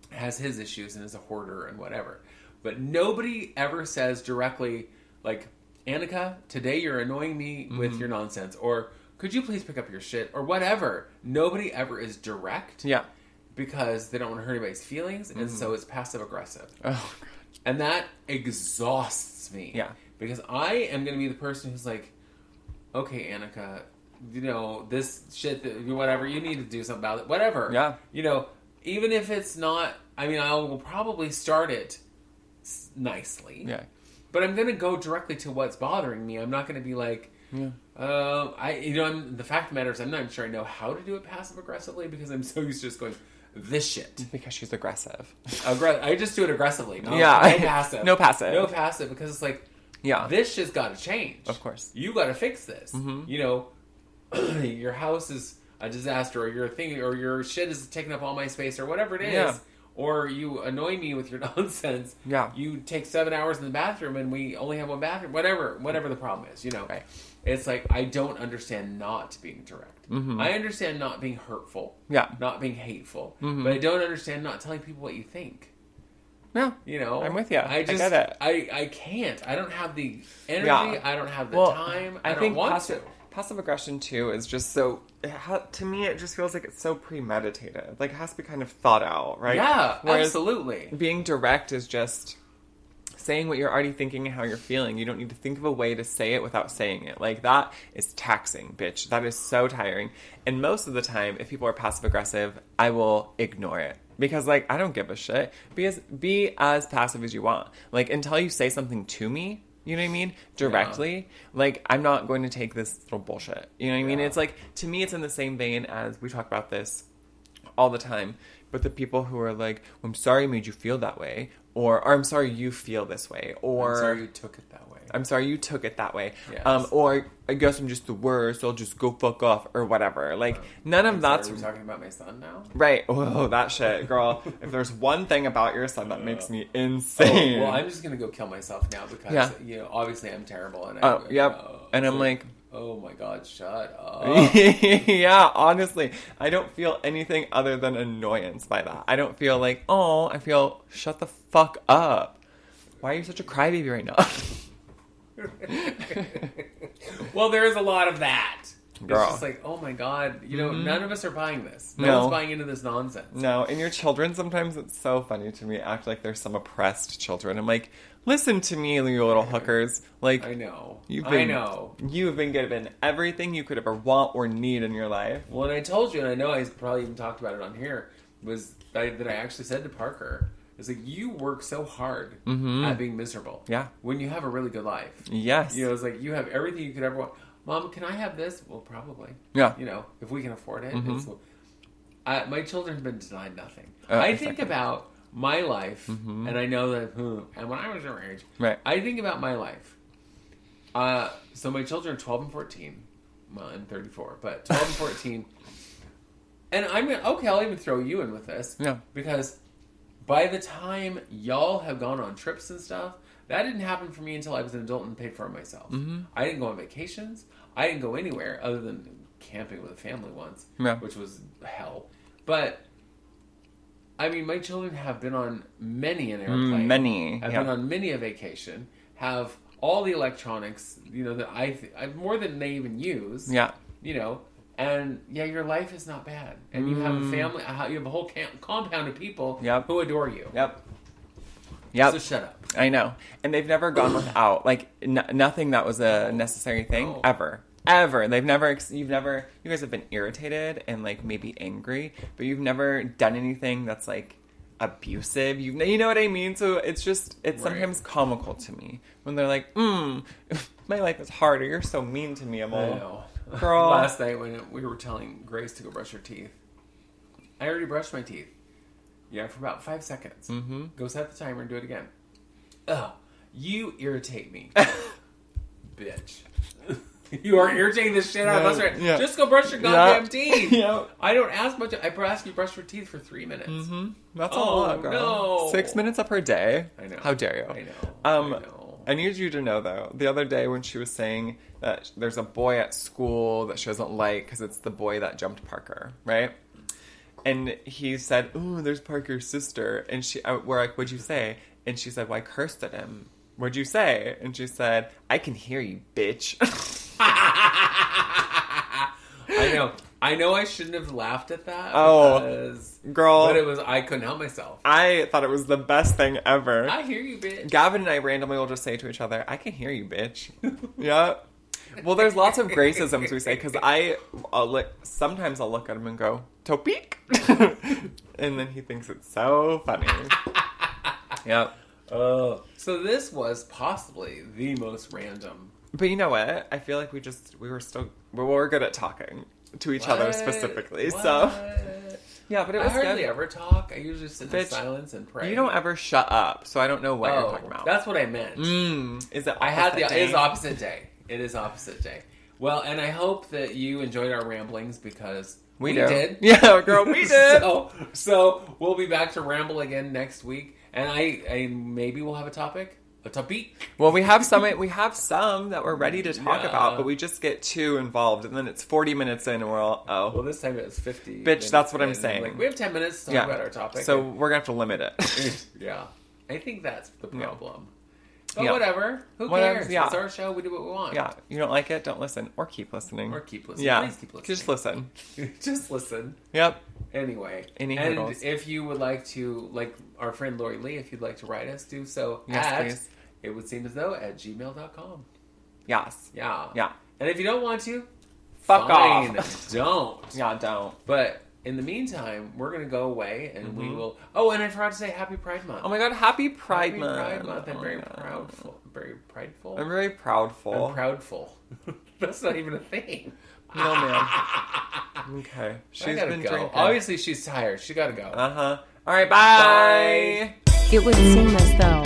has his issues and is a hoarder and whatever. But nobody ever says directly, like, Annika, today you're annoying me with your nonsense. Or, could you please pick up your shit? Or whatever. Nobody ever is direct. Yeah. Because they don't want to hurt anybody's feelings. And so it's passive aggressive. Oh, God. And that exhausts me. Yeah. Because I am going to be the person who's like, okay, Annika, you know, this shit, whatever, you need to do something about it. Whatever. Yeah. You know, even if it's not, I mean, I will probably start it nicely. Yeah. But I'm going to go directly to what's bothering me. I'm not going to be like, the fact of the matter is I'm not sure I know how to do it passive aggressively because I'm so used to just going, this shit. Because she's aggressive. I just do it aggressively. No passive. No passive. No passive because it's like, this shit's got to change. Of course. You got to fix this. You know, your house is a disaster or your thing or your shit is taking up all my space or whatever it is. Yeah. Or you annoy me with your nonsense. Yeah. You take 7 hours in the bathroom and we only have one bathroom. Whatever the problem is, you know. Right. It's like, I don't understand not being direct. I understand not being hurtful. Yeah. Not being hateful. But I don't understand not telling people what you think. Yeah. You know? I'm with you. I just, get it. I can't. I don't have the energy. Yeah. I don't have the time. I don't want to. Passive aggression, too, is just so... to me, it just feels like it's so premeditated. Like, it has to be kind of thought out, right? Yeah, Whereas absolutely. Being direct is just saying what you're already thinking and how you're feeling. You don't need to think of a way to say it without saying it. Like, that is taxing, bitch. That is so tiring. And most of the time, if people are passive aggressive, I will ignore it. Because, like, I don't give a shit. Be as passive as you want. Like, until you say something to me, you know what I mean? Directly. Yeah. Like, I'm not going to take this little bullshit. You know what I mean? It's like, to me, it's in the same vein as we talk about this all the time. But the people who are like, I'm sorry I made you feel that way. Or I'm sorry you feel this way. Or I'm sorry you took it that way. I'm sorry you took it that way. Yes. Or I guess I'm just the worst. I'll just go fuck off or whatever. Like, none of that's... Are we talking about my son now? Right. Oh, that shit, girl. If there's one thing about your son that makes me insane... well, I'm just going to go kill myself now because, you know, obviously I'm terrible. And and I'm like... Oh my God, shut up. Yeah, honestly. I don't feel anything other than annoyance by that. I don't feel like, I feel, shut the fuck up. Why are you such a crybaby right now? Well, there is a lot of that. Girl. It's just like, oh my God, you know, none of us are buying this. No one's buying into this nonsense. No, and your children, sometimes it's so funny to me, act like they're some oppressed children. I'm like, listen to me, you little hookers. Like, I know. You've been given everything you could ever want or need in your life. Well, and I told you, and I know I probably even talked about it on here, that I actually said to Parker, it's like, you work so hard at being miserable. Yeah. When you have a really good life. Yes. You know, it's like, you have everything you could ever want. Mom, can I have this? Well, probably. Yeah. You know, if we can afford it. My children have been denied nothing. I think about my life, and I know that, and when I was your age, right. I think about my life. So my children are 12 and 14. Well, I'm 34, but 12 and 14. And I'll even throw you in with this. Yeah. Because by the time y'all have gone on trips and stuff, that didn't happen for me until I was an adult and paid for it myself. I didn't go on vacations. I didn't go anywhere other than camping with a family once, which was hell. But, I mean, my children have been on many an airplane. Have been on many a vacation. Have all the electronics, you know, that I've more than they even use. Yeah. You know, and your life is not bad. And you have a family, you have a whole compound of people who adore you. Yep. Yep. So shut up. I know. And they've never gone without. Like, nothing that was a necessary thing. No. Ever. Ever. They've never, you guys have been irritated and, like, maybe angry, but you've never done anything that's, like, abusive. You know what I mean? So it's just, it's sometimes comical to me when they're like, my life is harder. You're so mean to me. I'm all, I know. girl. Last night when we were telling Grace to go brush her teeth, I already brushed my teeth. Yeah, for about 5 seconds. Mm-hmm. Go set the timer and do it again. Oh, you irritate me. Bitch. You are irritating the shit out of us right. Yeah. Just go brush your goddamn teeth. Yeah. I don't ask much. I ask you to brush your teeth for 3 minutes. Mm-hmm. That's a lot, girl. No. 6 minutes up her day. I know. How dare you? I know. I need you to know, though, the other day when she was saying that there's a boy at school that she doesn't like because it's the boy that jumped Parker, right? And he said, "Ooh, there's Parker's sister." And we're like, "What'd you say?" And she said, "Well, I cursed at him." "What'd you say?" And she said, "I can hear you, bitch." I know I shouldn't have laughed at that. Oh, girl. But I couldn't help myself. I thought it was the best thing ever. I hear you, bitch. Gavin and I randomly will just say to each other, "I can hear you, bitch." Yeah. Well, there's lots of Gracisms we say, because sometimes I'll look at him and go, "Topik," and then he thinks it's so funny. Yep. So this was possibly the most random. But you know what? I feel like we were good at talking to each other specifically. What? So yeah, but it was I hardly good. ever talk. I usually sit in silence and pray. You don't ever shut up, so I don't know what you're talking about. That's what I meant. Is it? It is opposite day. It is opposite day. Well, and I hope that you enjoyed our ramblings because we did. Yeah, girl, we did. So we'll be back to ramble again next week, and I maybe we'll have a topic. A topic. Well, we have some that we're ready to talk about, but we just get too involved, and then it's 40 minutes in, and we're all, Well, this time it's 50. Bitch, that's what I'm saying. Like, we have 10 minutes to talk about our topic. So we're going to have to limit it. Yeah. I think that's the problem. Yeah. But whatever. Who cares? Yeah. It's our show. We do what we want. Yeah. You don't like it? Don't listen. Or keep listening. Yeah. Please keep listening. Just listen. Just listen. Yep. Anyway. Any and hurdles. if you would like to, like our friend Lori Lee, if you'd like to write us, do so please. It would seem as though at gmail.com. Yes. Yeah. Yeah. And if you don't want to, fuck fine, off. Don't. Yeah, don't. But in the meantime, we're going to go away and we will... Oh, and I forgot to say Happy Pride Month. Oh my God, Happy Pride Month. Happy Pride Month. I'm very proudful. Very prideful. I'm very proudful. I'm proudful. That's not even a thing. No, man. Okay. She's been drinking. Obviously, she's tired. She got to go. Uh-huh. All right, bye. It would seem as though